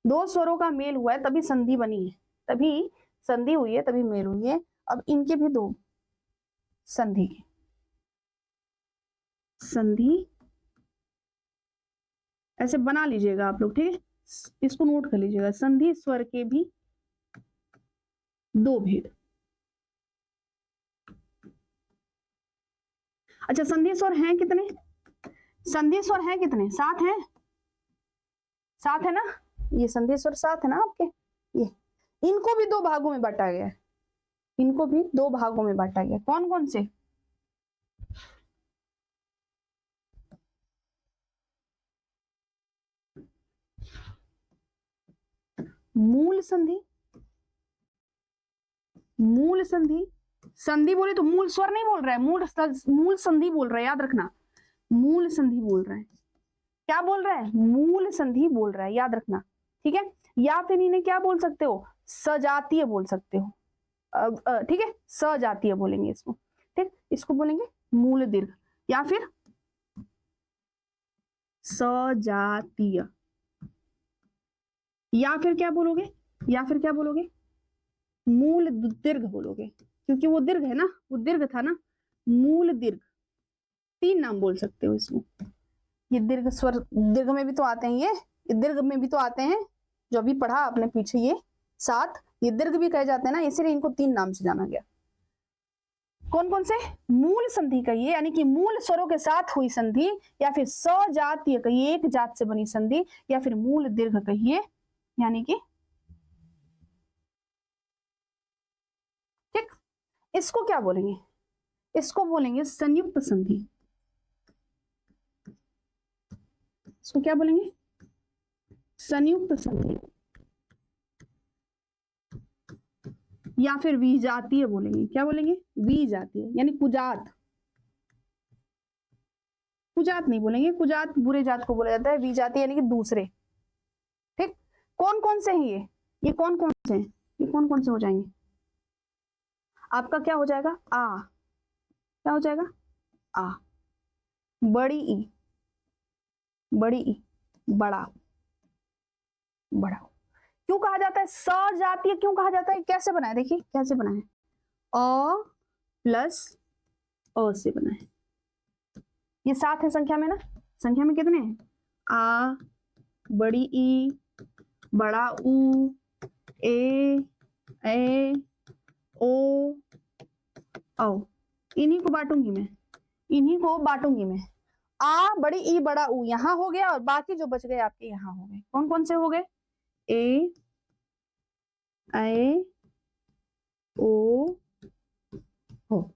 दो स्वरों का मेल हुआ है तभी संधि बनी है, तभी संधि हुई है, तभी मेल हुई है। अब इनके भी दो संधि के संधि ऐसे बना लीजिएगा आप लोग, ठीक है, इसको नोट कर लीजिएगा। संधि स्वर के भी दो भेद। अच्छा, संधि स्वर हैं कितने? संधि स्वर हैं कितने? 7 हैं, 7 है ना, ये संधि स्वर 7 है ना आपके। ये इनको भी दो भागों में बांटा गया है, इनको भी दो भागों में बांटा गया। कौन कौन से? मूल संधि, मूल संधि, संधि बोले तो मूल स्वर नहीं बोल रहा है, मूल संधि बोल रहा है, याद रखना, मूल संधि बोल रहा है। क्या बोल रहा है? मूल संधि बोल रहा है, याद रखना, ठीक है। या फिर इन्हें क्या बोल सकते हो? सजातीय बोल सकते हो, ठीक है, सजातीय बोलेंगे इसको, ठीक, इसको बोलेंगे मूल दीर्घ या फिर सजातीय, या फिर क्या बोलोगे? या फिर क्या बोलोगे? मूल दीर्घ बोलोगे, क्योंकि वो दीर्घ है ना, वो दीर्घ था ना, मूल दीर्घ। 3 नाम बोल सकते हो इसको। ये दीर्घ स्वर, दीर्घ में भी तो आते हैं, ये दीर्घ में भी तो आते हैं, जो अभी पढ़ा आपने पीछे, ये 7, ये दीर्घ भी कहे जाते हैं ना, इसीलिए इनको 3 नाम से जाना गया। कौन कौन से? मूल संधि कहिए, यानी कि मूल स्वरों के साथ हुई संधि, या फिर सजातीय कहिए, एक जात से बनी संधि, या फिर मूल दीर्घ कहिए, यानी कि, ठीक, इसको क्या बोलेंगे? इसको बोलेंगे संयुक्त संधि। इसको क्या बोलेंगे? संयुक्त संधि, या फिर विजातीय बोलेंगे। क्या बोलेंगे? विजातीय, यानी कुजात। कुजात नहीं बोलेंगे, कुजात बुरे जात को बोला जाता है, विजातीय यानी कि दूसरे, ठीक। कौन कौन से हैं ये कौन कौन से हैं? ये कौन कौन से हो जाएंगे? आपका क्या हो जाएगा? आ, क्या हो जाएगा? आ, बड़ी ई, बड़ी ई, बड़ा, बड़ा। क्यों कहा जाता है सजातीय? क्यों कहा जाता है? कैसे बना है, देखिए कैसे बना है, अ प्लस अ से बना है। ये 7 है संख्या में ना, संख्या में कितने हैं? आ, बड़ी ई, बड़ा ऊ, ए ओ औ। इन्हीं को बांटूंगी मैं, इन्हीं को बांटूंगी मैं। आ, बड़ी ई, बड़ा ऊ यहां हो गया, और बाकी जो बच गए आपके यहां हो गए। कौन कौन से हो गए? ए ओ हो।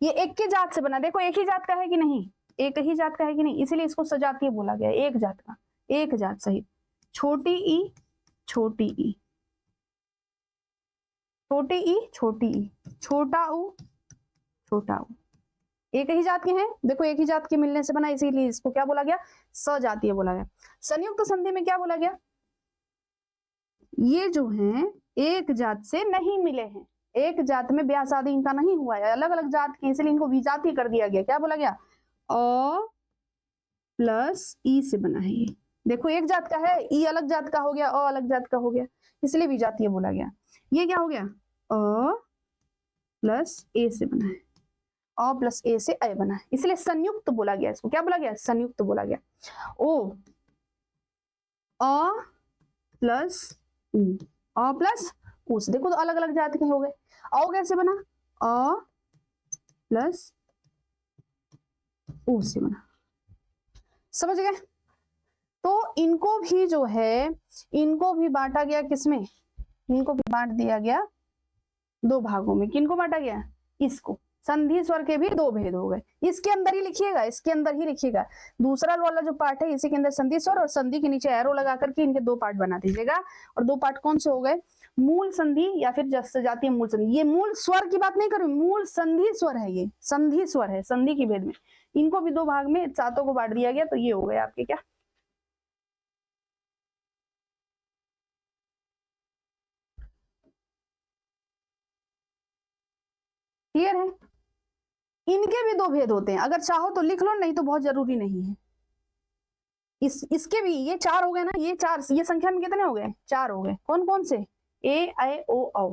ये एक ही जात से बना, देखो एक ही जात का है कि नहीं, एक ही जात का है कि नहीं, इसीलिए इसको सजातीय बोला गया, एक जात का, एक जात सहित। छोटी ई, छोटी ई, छोटी ई, छोटी ई, छोटा ऊ, छोटा ऊ, एक ही जात के हैं, देखो एक ही जात के मिलने से बना, इसीलिए इसको क्या बोला गया? सजातीय बोला गया। संयुक्त संधि में क्या बोला गया? ये जो हैं एक जात से नहीं मिले हैं, एक जात में ब्याह शादी इनका नहीं हुआ है, अलग अलग जात के, इसलिए इनको विजातीय कर दिया गया। क्या बोला गया? अ प्लस ई से बना है ये, देखो एक जात का है, ई अलग जात का हो गया, अ अलग जात का हो गया, इसलिए विजातीय बोला गया। ये क्या हो गया? अ प्लस ए से बना है, अ प्लस ए से अ बना है, इसलिए संयुक्त बोला गया। इसको क्या बोला गया? संयुक्त बोला गया। ओ, अ प्लस उ, अ प्लस उ से, देखो तो अलग अलग जात के हो गए। औ कैसे बना? अ प्लस उ से बना, समझ गए? तो इनको भी जो है, इनको भी बांटा गया किसमें? इनको भी बांट दिया गया दो भागों में। किनको बांटा गया? इसको। संधि स्वर के भी दो भेद हो गए, इसके अंदर ही लिखिएगा, इसके अंदर ही लिखिएगा। दूसरा वाला जो पार्ट है इसी के अंदर संधि स्वर, और संधि के नीचे एरो लगा करके इनके 2 पार्ट बना दीजिएगा। और 2 पार्ट कौन से हो गए? मूल संधि या फिर सजातीय मूल संधि। ये मूल स्वर की बात नहीं कर रही, मूल संधि स्वर है, ये संधि स्वर है, संधि की भेद में। इनको भी 2 भाग में 7 को बांट दिया गया, तो ये हो गए आपके क्या? क्लियर है? इनके भी दो भेद होते हैं, अगर चाहो तो लिख लो, नहीं तो बहुत जरूरी नहीं है। इसके भी ये चार हो गए ना, ये चार, ये संख्या में कितने हो गए? चार हो गए। कौन कौन से? ए ऐ ओ औ,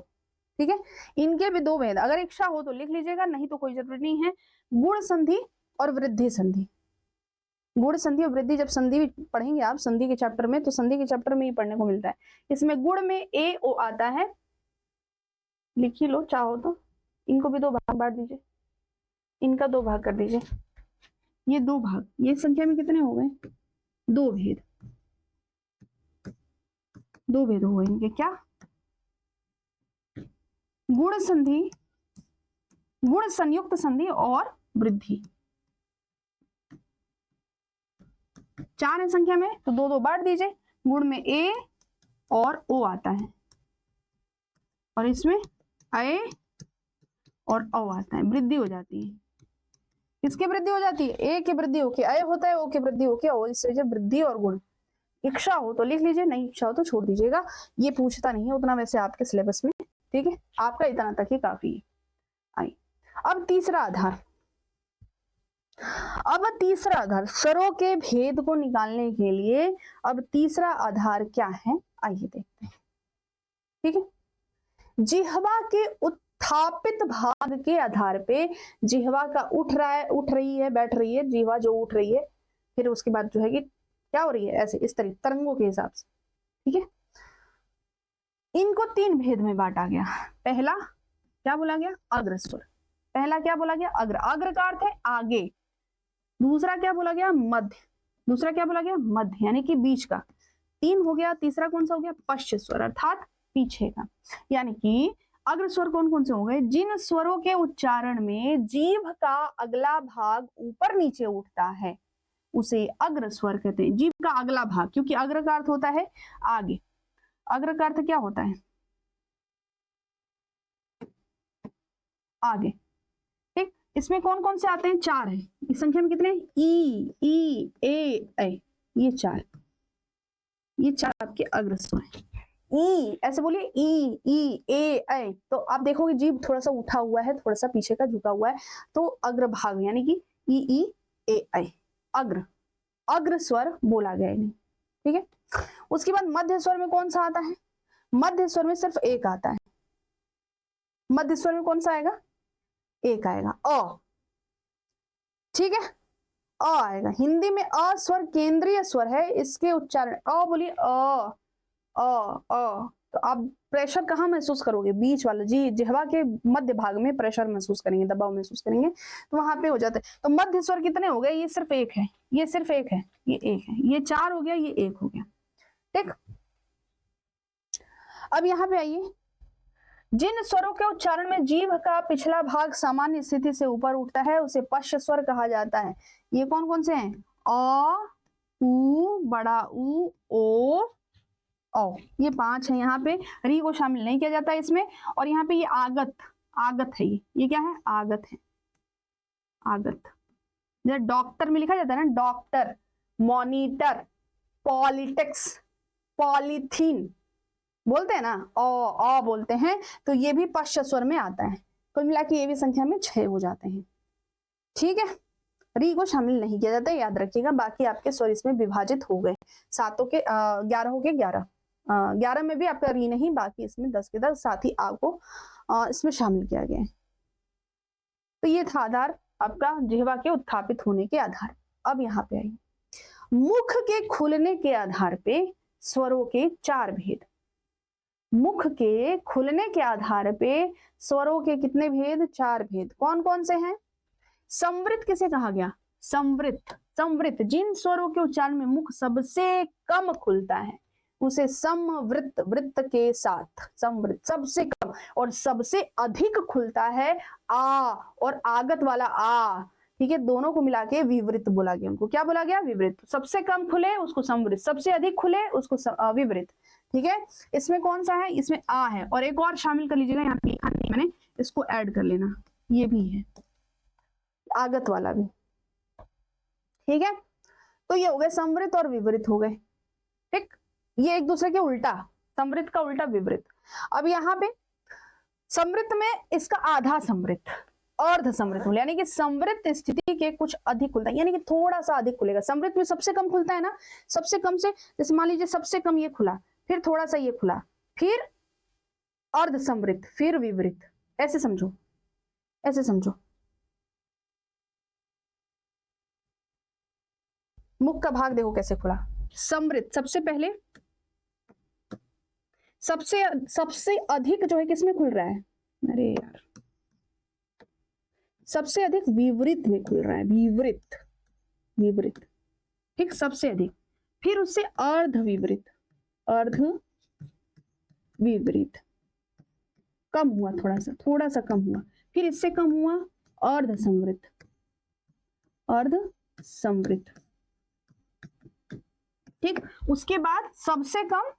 ठीक है। इनके भी दो भेद, अगर इच्छा हो तो लिख लीजिएगा, नहीं तो कोई जरूरी नहीं है। गुण संधि और वृद्धि संधि। गुण संधि और वृद्धि जब संधि पढ़ेंगे आप संधि के चैप्टर में, तो संधि के चैप्टर में ही पढ़ने को मिलता है। इसमें गुण में ए ओ आता है, लिख ही लो चाहो तो। इनको भी दो भाग बांट दीजिए, इनका दो भाग कर दीजिए, ये दो भाग, ये संख्या में कितने हो गए? दो भेद, दो भेद हो गए इनके। क्या? गुण संधि, गुण संयुक्त संधि और वृद्धि। चार है संख्या में, तो दो दो बांट दीजिए। गुण में ए और ओ आता है, और इसमें ऐ और औ आता है, वृद्धि हो जाती है। किसकी वृद्धि हो जाती है? ए की वृद्धि होके ऐ होता है, ओ की वृद्धि होके ओ, इस वजह वृद्धि और गुण। इच्छा हो तो लिख लीजिए, नहीं इच्छा हो तो छोड़ दीजिएगा, ये पूछता नहीं है उतना वैसे आपके सिलेबस में, ठीक है। आपका इतना तक ही काफी है। आई अब तीसरा आधार, अब तीसरा आधार स्वरों के भेद को निकालने के लिए अब तीसरा आधार क्या है, आइए देखते हैं, ठीक है। जिह्वा के उत्थापित भाग के आधार पे, जिह्वा का उठ रहा है, उठ रही है, बैठ रही है, जिह्वा जो उठ रही है, फिर उसके बाद जो है कि क्या हो रही है, ऐसे इस तरह तरंगों के हिसाब से, ठीक है। इनको तीन भेद में बांटा गया। पहला क्या बोला गया? अग्रस्वर। पहला क्या बोला गया? अग्र। अग्र का अर्थ है आगे। दूसरा क्या बोला गया? मध्य। दूसरा क्या बोला गया? मध्य, यानी कि बीच का। तीन हो गया। तीसरा कौन सा हो गया? पश्च स्वर, अर्थात पीछे का। यानी कि अग्र स्वर कौन कौन से हो गए? जिन स्वरों के उच्चारण में जीभ का अगला भाग ऊपर नीचे उठता है उसे अग्र स्वर कहते हैं। जीभ का अगला भाग, क्योंकि अग्र का अर्थ होता है आगे। अग्र का अर्थ क्या होता है? आगे, ठीक। इसमें कौन कौन से आते हैं? चार है। इस संख्या में कितने? ई ए ऐ, ये चार, ये चार आपके अग्र स्वर हैं। ई ऐसे बोलिए, ई ए ऐ, तो आप देखोगे जीभ थोड़ा सा उठा हुआ है, थोड़ा सा पीछे का झुका हुआ है, तो अग्र भाग यानी कि ई ए ऐ, अग्र, अग्र स्वर बोला गया है, ठीक है। उसके बाद मध्य स्वर में कौन सा आता है? मध्य स्वर में सिर्फ एक आता है। मध्य स्वर में कौन सा आएगा? एक आएगा, अ, ठीक है। अ आएगा। हिंदी में अ स्वर केंद्रीय स्वर है, इसके उच्चारण अ बोलिए, अ तो आप प्रेशर कहाँ महसूस करोगे? बीच वाला, जी जिह्वा के मध्य भाग में प्रेशर महसूस करेंगे, दबाव महसूस करेंगे, तो वहां पे हो जाता है। तो मध्य स्वर कितने हो गए? ये सिर्फ एक है, ये सिर्फ एक है, ये एक है, ये चार हो गया, ये एक हो गया, ठीक। अब यहाँ पे आइए, जिन स्वरों के उच्चारण में जीभ का पिछला भाग सामान्य स्थिति से ऊपर उठता है उसे पश्च स्वर कहा जाता है। ये कौन कौन से हैं? अ, उ, बड़ा उ, ओ, औ, ये पांच है। यहाँ पे री को शामिल नहीं किया जाता इसमें। और यहाँ पे ये आगत, आगत है, ये क्या है? आगत है, आगत। जैसे डॉक्टर में लिखा जाता है ना, डॉक्टर, मॉनिटर, पॉलिटिक्स, पॉलीथीन बोलते हैं ना, अ बोलते हैं, तो ये भी पश्च स्वर में आता है। कुल मिला के ये भी संख्या में 6 हो जाते हैं, ठीक है। री को शामिल नहीं किया जाता, याद रखिएगा। बाकी आपके स्वर इसमें विभाजित हो गए, 7 के 11 के 11, 11 में भी आपका री नहीं, बाकी इसमें 10 के 10 साथ ही आपको इसमें शामिल किया गया है। तो ये था आधार आपका जिह्वा के उत्थापित होने के आधार। अब यहाँ पे आइए, मुख के खुलने के आधार पे स्वरों के 4 भेद। मुख के खुलने के आधार पे स्वरों के कितने भेद? 4 भेद। कौन कौन से हैं? संवृत किसे कहा गया? संवृत, संवृत जिन स्वरों के उच्चारण में मुख सबसे कम खुलता है उसे समवृत, वृत्त के साथ संवृत, सबसे कम। और सबसे अधिक खुलता है आ और आगत वाला आ, ठीक है, दोनों को मिला के विवृत बोला गया। उनको क्या बोला गया? विवृत। सबसे कम खुले उसको संवृत, सबसे अधिक खुले उसको विवृत, ठीक है। इसमें कौन सा है? इसमें आ है, और एक और शामिल कर लीजिएगा, यहाँ पे लिखा नहीं मैंने, इसको ऐड कर लेना, ये भी है आगत वाला भी, ठीक है। तो ये हो गए संवृत और विवृत हो गए, ठीक। ये एक दूसरे के उल्टा, संवृत का उल्टा विवृत। अब यहाँ पे संवृत में इसका आधा संवृत, अर्ध समृद्ध मूल, यानी कि समृद्ध स्थिति के कुछ अधिक खुलता है, यानी कि थोड़ा सा अधिक खुलेगा। समृद्ध में सबसे कम खुलता है ना, सबसे कम से, जैसे मान लीजिए सबसे कम ये खुला, फिर थोड़ा सा ये खुला, फिर अर्ध समृद्ध, फिर विवृत, ऐसे समझो, ऐसे समझो। मुख का भाग देखो कैसे खुला, समृद्ध सबसे पहले, सबसे अधिक जो है किसमें खुल रहा है, अरे यार, सबसे अधिक विवृत में खुल रहा है, विवृत, विवृत, ठीक, सबसे अधिक, फिर उससे अर्ध विवृत, अर्ध विवृत, कम हुआ, थोड़ा सा कम हुआ, फिर इससे कम हुआ अर्ध समृद्ध, अर्ध समृद्ध, ठीक, उसके बाद सबसे कम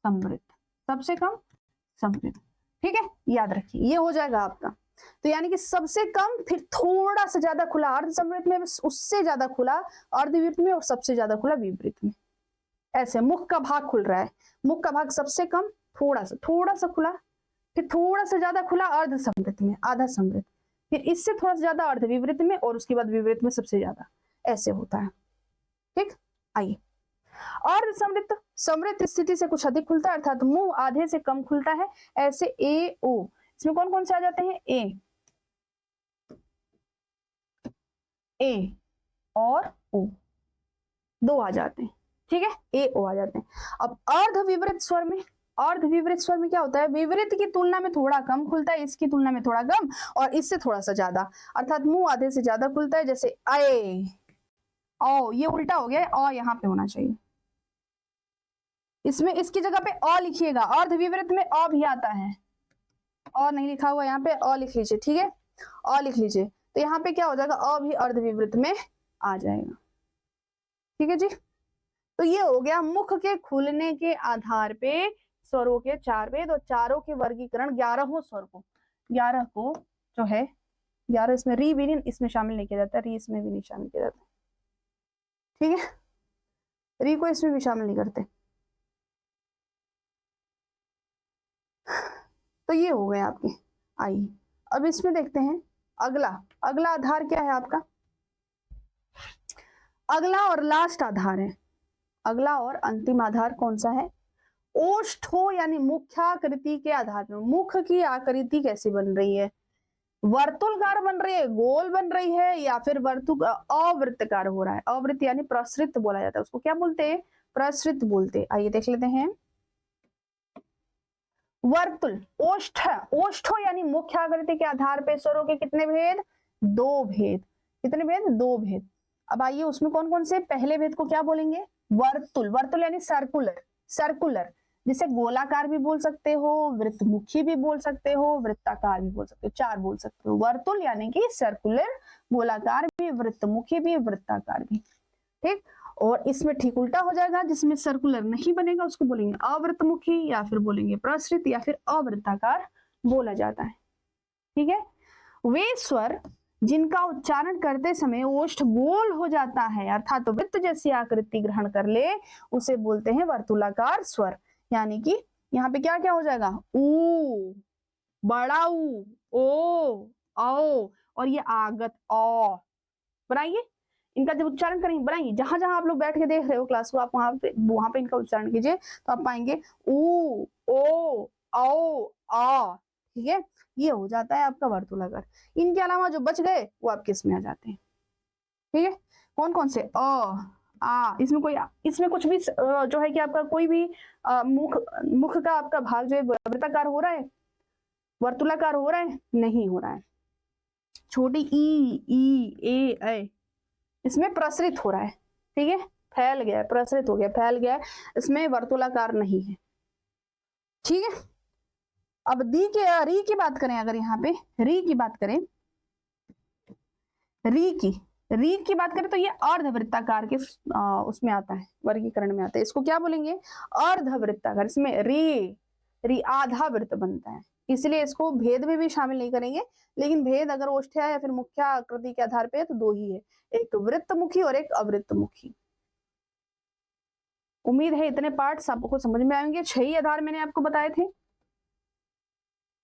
समृद्ध, सबसे कम समृद्ध, ठीक है, याद रखिए ये हो जाएगा आपका। तो यानी कि सबसे कम, फिर थोड़ा सा ज्यादा खुला अर्ध समृद्ध में, उससे ज्यादा खुला अर्धविवृत में, और सबसे ज्यादा खुला विवृत में, ऐसे मुख का भाग खुल रहा है। मुख का भाग सबसे कम, थोड़ा सा खुला, फिर थोड़ा सा ज्यादा खुला अर्ध समृद्ध में, आधा समृद्ध, फिर इससे थोड़ा सा ज्यादा अर्ध विवृत में, और उसके बाद विवृत में सबसे ज्यादा, ऐसे होता है, ठीक। आइए, अर्ध समृद्ध, समृद्ध स्थिति से कुछ अधिक खुलता है, अर्थात मुंह आधे से कम खुलता है, ऐसे ए ओ, इसमें कौन कौन से आ जाते हैं, ए और ओ, दो आ जाते हैं, ठीक है, ए ओ आ जाते हैं। अब अर्ध विवृत स्वर में, अर्ध विवृत स्वर में क्या होता है, विवृत की तुलना में थोड़ा कम खुलता है, इसकी तुलना में थोड़ा कम, और इससे थोड़ा सा ज्यादा, अर्थात मुंह आधे से ज्यादा खुलता है, जैसे ए ओ, ये उल्टा हो गया, ओ यहाँ पे होना चाहिए, इसमें इसकी जगह पे अ लिखिएगा, अर्ध विवृत में अ भी आता है, अ नहीं लिखा हुआ यहाँ पे, अ लिख लीजिए, ठीक है, अ लिख लीजिए, तो यहाँ पे क्या हो जाएगा, अ भी अर्ध विवृत में आ जाएगा, ठीक है जी। तो ये हो गया मुख के खुलने के आधार पे स्वरों के चार भेद, और चारों के वर्गीकरण 11 स्वर को, 11 को जो है 11, इसमें री भी नहीं, इसमें शामिल नहीं किया जाता, री इसमें भी नहीं शामिल किया जाता, ठीक है, री को इसमें भी शामिल नहीं करते। तो ये हो गए आपके। आइए अब इसमें देखते हैं अगला, अगला आधार क्या है आपका, अगला और लास्ट आधार है, अगला और अंतिम आधार कौन सा है, ओष्ठो, यानी मुख्याकृति के आधार पर, मुख की आकृति कैसी बन रही है, वर्तुलकार बन रही है, गोल बन रही है, या फिर अवृत्तकार हो रहा है, अवृत्त यानी प्रसृत बोला जाता है, उसको क्या बोलते हैं, प्रसृत बोलते हैं। आइए देख लेते हैं, वर्तुल, ओष्ठ, ओष्ठो यानी मुख्य आकृति के आधार पर स्वरों के कितने भेद, 2 भेद, कितने भेद, 2 भेद। अब आइए उसमें कौन कौन से, पहले भेद को क्या बोलेंगे, वर्तुल, वर्तुल यानी सर्कुलर, सर्कुलर, जिसे गोलाकार भी बोल सकते हो, वृत्तमुखी भी बोल सकते हो, वृत्ताकार भी बोल सकते हो, 4 बोल सकते हो। वर्तुल यानी कि सर्कुलर, गोलाकार भी, वृत्तमुखी भी, वृत्ताकार भी, ठीक। और इसमें ठीक उल्टा हो जाएगा, जिसमें सर्कुलर नहीं बनेगा उसको बोलेंगे अवृत्तमुखी, या फिर बोलेंगे प्रसृत, या फिर अवृत्ताकार बोला जाता है, ठीक है। वे स्वर जिनका उच्चारण करते समय ओष्ठ गोल हो जाता है, अर्थात तो वृत्त जैसी आकृति ग्रहण कर ले, उसे बोलते हैं वर्तुलाकार स्वर। यानी कि यहाँ पे क्या क्या हो जाएगा, ऊ, बड़ा ऊ, ओ, औ, और ये आगत औ। बनाइए, इनका जब उच्चारण करेंगे, बनाइए, जहां जहां आप लोग बैठ के देख रहे हो क्लास को, आप वहां पे इनका उच्चारण कीजिए, तो आप पाएंगे ऊ, ओ, औ, आ, ठीक है, ये हो जाता है आपका वर्तुलाकार। इनके अलावा जो बच गए वो आपके इसमें आ जाते हैं, ठीक है। कौन कौन से, आ, इसमें कोई, इसमें कुछ भी जो है कि आपका कोई भी मुख का आपका भाग जो है वृत्ताकार हो रहा है, वर्तुलाकार हो रहा है, नहीं हो रहा है। छोटी ई ए इसमें प्रसरित हो रहा है, ठीक है, फैल गया, प्रसरित हो गया, फैल गया, इसमें वर्तुलाकार नहीं है, ठीक है। अब री की बात करें, अगर यहाँ पे री की बात करें, री की बात करें तो ये अर्धवृत्ताकार के उसमें आता है, वर्गीकरण में आता है। इसको क्या बोलेंगे, अर्धवृत्ताकार। इसमें री आधा वृत्त बनता है, इसलिए इसको भेद में भी शामिल नहीं करेंगे। लेकिन भेद अगर ओष्ठ्य या फिर मुख्य आकृति के आधार पे तो 2 ही है, एक वृत्तमुखी और एक अवृत्तमुखी। उम्मीद है इतने पार्ट्स आपको समझ में आएंगे। 6 ही आधार मैंने आपको बताए थे,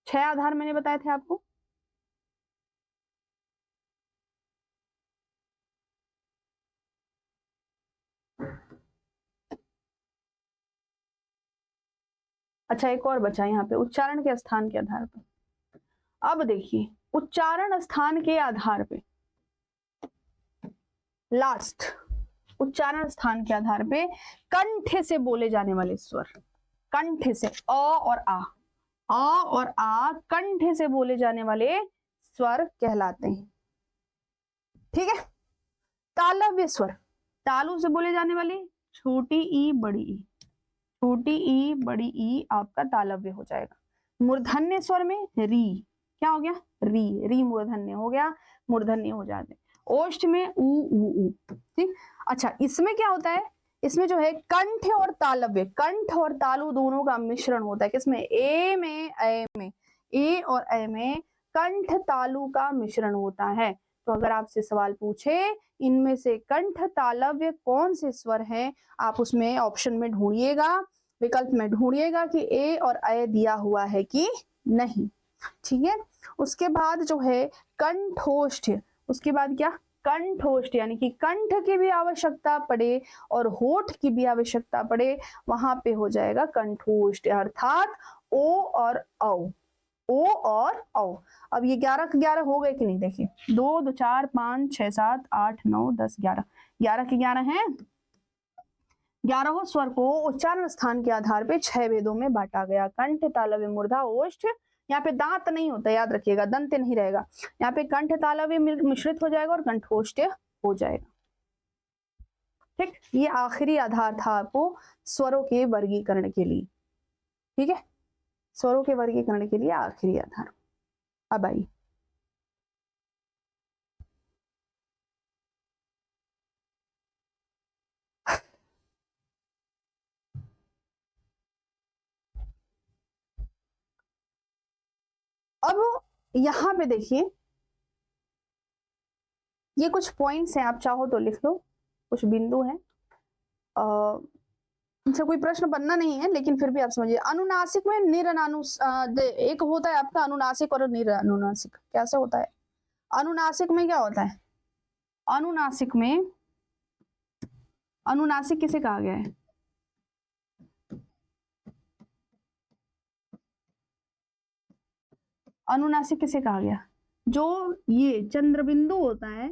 6 आधार मैंने बताए थे आपको। अच्छा एक और बचा यहाँ पे, उच्चारण के स्थान के आधार पर। अब देखिए उच्चारण स्थान के आधार पे, लास्ट उच्चारण स्थान के आधार पे कंठ से बोले जाने वाले स्वर, कंठ से अ और आ कंठ से बोले जाने वाले स्वर कहलाते हैं। ठीक है, तालव्य स्वर, तालु से बोले जाने वाले छोटी ई बड़ी ई, छोटी ई बड़ी ई आपका तालव्य हो जाएगा। मूर्धन्य स्वर में री, क्या हो गया री, री मूर्धन्य हो गया, मूर्धन्य हो जाते। ओष्ठ में ऊ ऊ ऊ। ठीक, अच्छा इसमें क्या होता है, इसमें जो है कंठ और तालव्य, कंठ और तालु दोनों का मिश्रण होता है। किसमें, ए में, ए में, ए और ए में कंठ तालु का मिश्रण होता है। तो अगर आपसे सवाल पूछे इनमें से कंठ तालव्य कौन से स्वर हैं, आप उसमें ऑप्शन में ढूंढिएगा, विकल्प में ढूंढिएगा कि ए और ए दिया हुआ है कि नहीं। ठीक है, उसके बाद जो है कंठोष्ठ, उसके बाद क्या, कंठोष्ठ यानी कि कंठ की भी आवश्यकता पड़े और होठ की भी आवश्यकता पड़े, वहां पे हो जाएगा कंठोष्ठ, अर्थात ओ और औ, ओ और औ। अब ये 11 के 11 हो गए कि नहीं, देखिए 2 2 4 5 6 7 8 9 10 11, 11 के 11 हैं। 11 स्वर को उच्चारण स्थान के आधार पे 6 भेदों में बांटा गया, कंठ तालव्य मूर्धा ओष्ठ। यहाँ पे दांत नहीं होता, याद रखिएगा, दंत नहीं रहेगा, यहाँ पे कंठ तालव्य मिश्रित हो जाएगा और कंठोष्ठ हो जाएगा। ठीक, ये आखिरी आधार था आपको स्वरों के वर्गीकरण के लिए। ठीक है, स्वरों के वर्गीकरण के लिए आखिरी आधार। अब आइए अब यहां पे देखिए, ये कुछ पॉइंट्स हैं, आप चाहो तो लिख लो, कुछ बिंदु हैं, इनसे कोई प्रश्न बनना नहीं है, लेकिन फिर भी आप समझिए। अनुनासिक में एक होता है आपका अनुनासिक और निरनुनासिक। कैसे होता है, अनुनासिक में क्या होता है, अनुनासिक में, अनुनासिक किसे कहा गया है, अनुनासिक किसे कहा गया, जो ये चंद्रबिंदु होता है,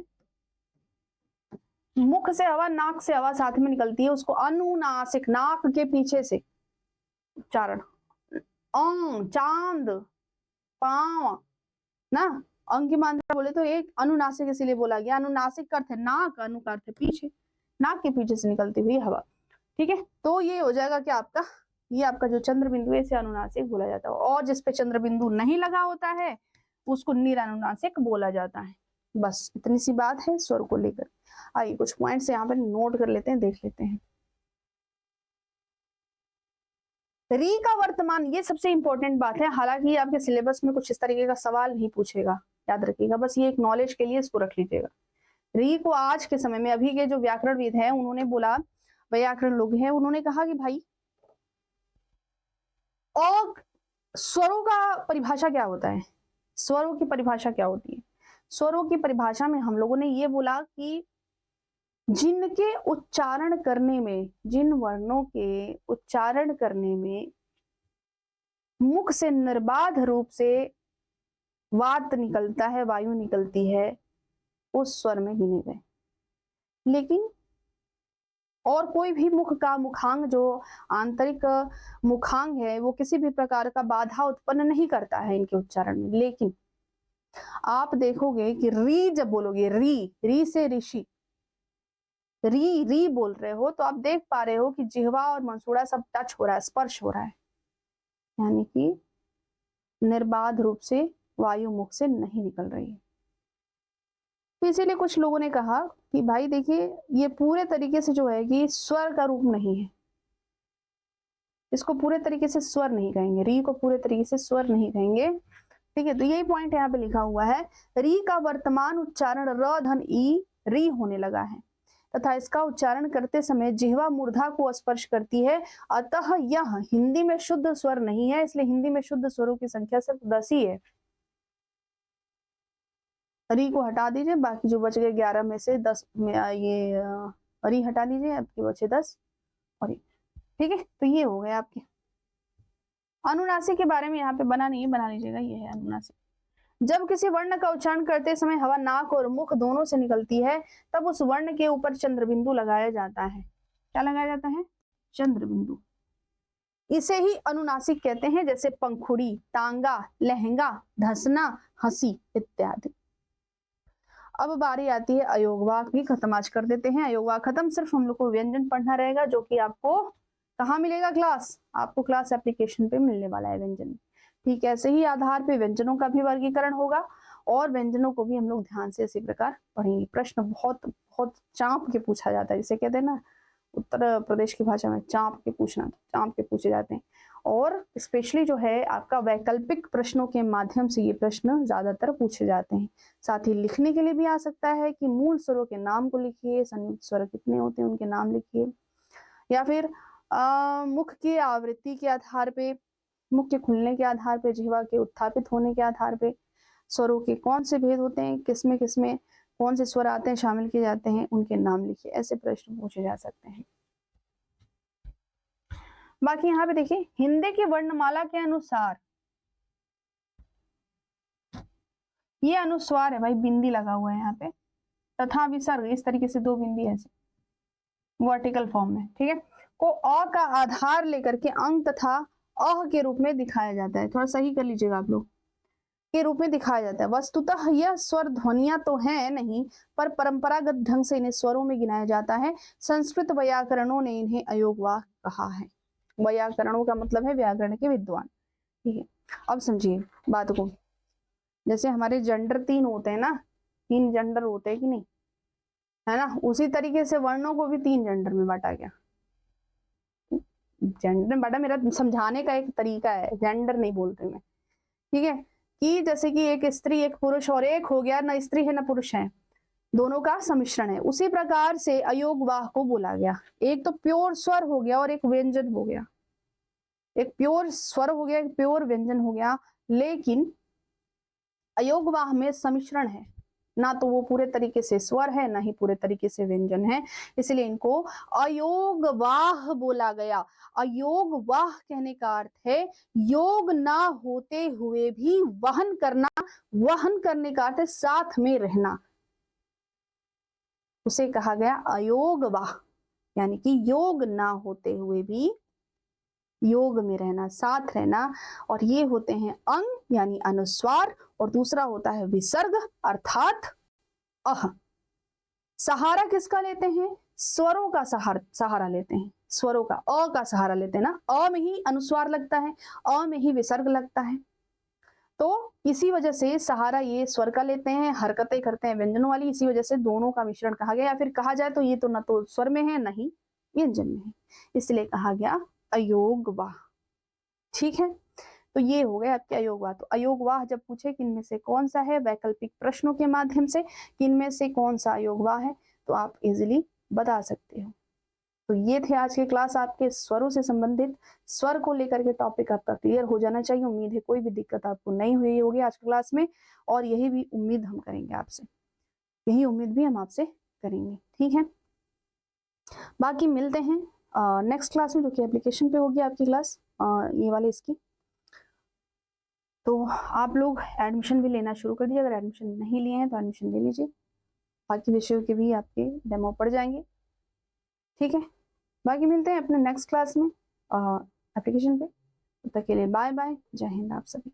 मुख से हवा नाक से हवा साथ में निकलती है, उसको अनुनासिक, नाक के पीछे से उच्चारण, चांद पांव ना, अंग की मात्रा बोले तो एक अनुनासिक इसीलिए बोला गया, अनुनासिक का अर्थ है नाक, अनु का अर्थ है पीछे, नाक के पीछे से निकलती हुई हवा। ठीक है, तो ये हो जाएगा कि आपका, ये आपका जो चंद्र बिंदु है इसे अनुनासिक बोला जाता है, और जिसपे चंद्र बिंदु नहीं लगा होता है उसको निरनुनासिक बोला जाता है। बस इतनी सी बात है स्वर को लेकर। आइए कुछ पॉइंट्स यहाँ पे नोट कर लेते हैं, देख लेते हैं। री का वर्तमान, ये सबसे इंपॉर्टेंट बात है, हालांकि आपके सिलेबस में कुछ इस तरीके का सवाल नहीं पूछेगा, याद रखिएगा, बस ये एक नॉलेज के लिए इसको रख लीजिएगा। री को आज के समय में, अभी के जो व्याकरणविद हैं उन्होंने बोला, व्याकरण लोग हैं, उन्होंने कहा कि भाई और स्वरों का परिभाषा क्या होता है, स्वरों की परिभाषा क्या होती है। स्वरों की परिभाषा में हम लोगों ने ये बोला कि जिनके उच्चारण करने में, जिन वर्णों के उच्चारण करने में मुख से निर्बाध रूप से वात निकलता है, वायु निकलती है, उस स्वर में गिने गए। लेकिन और कोई भी मुख का मुखांग, जो आंतरिक मुखांग है, वो किसी भी प्रकार का बाधा उत्पन्न नहीं करता है इनके उच्चारण में। लेकिन आप देखोगे कि री जब बोलोगे, री से ऋषि, री बोल रहे हो, तो आप देख पा रहे हो कि जिह्वा और मंसूड़ा सब टच हो रहा है, स्पर्श हो रहा है, यानी कि निर्बाध रूप से वायु मुख से नहीं निकल रही है। तो इसीलिए कुछ लोगों ने कहा कि भाई देखिए ये पूरे तरीके से जो है कि स्वर का रूप नहीं है, इसको पूरे तरीके से स्वर नहीं कहेंगे, री को पूरे तरीके से स्वर नहीं कहेंगे। ठीक है, तो यही पॉइंट यहाँ पे लिखा हुआ है, री का वर्तमान उच्चारण र धन ई री होने लगा है तथा इसका उच्चारण करते समय जिह्वा मूर्धा को स्पर्श करती है, अतः यह हिंदी में शुद्ध स्वर नहीं है, इसलिए हिंदी में शुद्ध स्वरों की संख्या सिर्फ 10 ही है। री को हटा दीजिए, बाकी जो बच गए 11 में से 10 में ये री हटा दीजिए, आपके बचे 10 और ठीक है, तो ये हो गए आपके। अनुनासिक के बारे में यहाँ पे बना नहीं है, बना लीजिएगा, ये है अनुनासिक। जब किसी वर्ण का उच्चारण करते समय हवा नाक और मुख दोनों से निकलती है तब उस वर्ण के ऊपर चंद्र बिंदु लगाया जाता है। क्या लगाया जाता है? चंद्र बिंदु। इसे ही अनुनासिक कहते हैं, जैसे पंखुड़ी, टांगा, लहंगा, धसना, हंसी इत्यादि। अब बारी आती है अयोगवाक भी खत्म आज कर देते हैं। अयोगवाक खत्म, सिर्फ हम लोग को व्यंजन पढ़ना रहेगा, जो कि आपको कहाँ मिलेगा? क्लास, आपको क्लास एप्लीकेशन पे मिलने वाला है व्यंजन। ठीक है, ऐसे ही आधार पे व्यंजनों का भी वर्गीकरण होगा और व्यंजनों को भी हम लोग ध्यान से इसी प्रकार पढ़ेंगे। प्रश्न बहुत बहुत चाँप के पूछा जाता है, जिसे कहते हैं ना उत्तर प्रदेश की भाषा में चाँप के पूछना, चाँप के पूछे जाते हैं। और स्पेशली जो है आपका वैकल्पिक प्रश्नों के माध्यम से ये प्रश्न ज्यादातर पूछे जाते हैं। साथ ही लिखने के लिए भी आ सकता है कि मूल स्वरों के नाम को लिखिए, संयुक्त स्वर कितने होते हैं उनके नाम लिखिए, या फिर मुख की आवृत्ति के आधार पे, मुख के खुलने के आधार पे, जिह्वा के उत्थापित होने के आधार पे स्वरों के कौन से भेद होते हैं, किसमें कौन से स्वर आते हैं, शामिल किए जाते हैं, उनके नाम लिखिए। ऐसे प्रश्न पूछे जा सकते हैं। बाकी यहाँ पे देखिए, हिंदी की वर्णमाला के अनुसार ये अनुस्वार है भाई, बिंदी लगा हुआ है यहाँ पे, तथा विसर्ग, इस तरीके से दो बिंदी ऐसे वर्टिकल फॉर्म में, ठीक है, को अ का आधार लेकर के अंग तथा अह के रूप में दिखाया जाता है। थोड़ा सही कर लीजिएगा आप लोग, के रूप में दिखाया जाता है। वस्तुतः यह स्वर ध्वनियां तो है नहीं, पर परंपरागत ढंग से इन्हें स्वरों में गिनाया जाता है। संस्कृत व्याकरणों ने इन्हें अयोगवाह कहा है। व्याकरणों का मतलब है व्याकरण के विद्वान, ठीक है। अब समझिए बात को, जैसे हमारे जेंडर 3 होते हैं ना, 3 जेंडर होते हैं कि नहीं, है ना, उसी तरीके से वर्णों को भी 3 जेंडर में बांटा गया। जेंडर में बांटा, मेरा समझाने का एक तरीका है, जेंडर नहीं बोलते मैं, ठीक है, कि जैसे कि एक स्त्री एक पुरुष और एक हो गया, ना स्त्री है ना पुरुष है, दोनों का सम्मिश्रण है। उसी प्रकार से अयोगवाह को बोला गया। एक तो प्योर स्वर हो गया और एक व्यंजन हो गया, एक प्योर स्वर हो गया, एक प्योर व्यंजन हो गया, लेकिन अयोगवाह में सम्मिश्रण है, ना तो वो पूरे तरीके से स्वर है, ना ही पूरे तरीके से व्यंजन है, इसलिए इनको अयोगवाह बोला गया। अयोगवाह कहने का अर्थ है योग ना होते हुए भी वहन करना, वहन करने का अर्थ है साथ में रहना, उसे कहा गया अयोगवाह, यानी कि योग ना होते हुए भी योग में रहना, साथ रहना। और ये होते हैं अंग यानी अनुस्वार, और दूसरा होता है विसर्ग अर्थात अह। सहारा किसका लेते हैं? स्वरों का सहारा लेते हैं, स्वरों का, अ का सहारा लेते हैं ना, अ में ही अनुस्वार लगता है, अ में ही विसर्ग लगता है, तो इसी वजह से सहारा ये स्वर का लेते हैं, हरकतें करते हैं व्यंजनों वाली, इसी वजह से दोनों का मिश्रण कहा गया। या फिर कहा जाए तो ये तो न तो स्वर में है न ही व्यंजन में है, इसलिए कहा गया अयोगवाह, ठीक है। तो ये हो गया आपके अयोगवाह। तो अयोगवाह जब पूछे कि इनमें से कौन सा है, वैकल्पिक प्रश्नों के माध्यम से कि इनमें से कौन सा अयोगवाह है, तो आप इजिली बता सकते हो। तो ये थे आज के क्लास आपके स्वरों से संबंधित, स्वर को लेकर के टॉपिक आपका क्लियर हो जाना चाहिए। उम्मीद है कोई भी दिक्कत आपको नहीं हुई होगी आज की क्लास में, और यही भी उम्मीद हम करेंगे आपसे, यही उम्मीद भी हम आपसे करेंगे, ठीक है। बाकी मिलते हैं नेक्स्ट क्लास में, जो कि एप्लीकेशन पे होगी आपकी क्लास, ये वाली इसकी। तो आप लोग एडमिशन भी लेना शुरू कर दीजिए, अगर एडमिशन नहीं लिए हैं तो एडमिशन ले लीजिए, बाकी विषयों के भी आपके डेमो पड़ जाएंगे, ठीक है। बाकी मिलते हैं अपने नेक्स्ट क्लास में एप्लीकेशन पे, तब तक के लिए बाय बाय, जय हिंद आप सभी।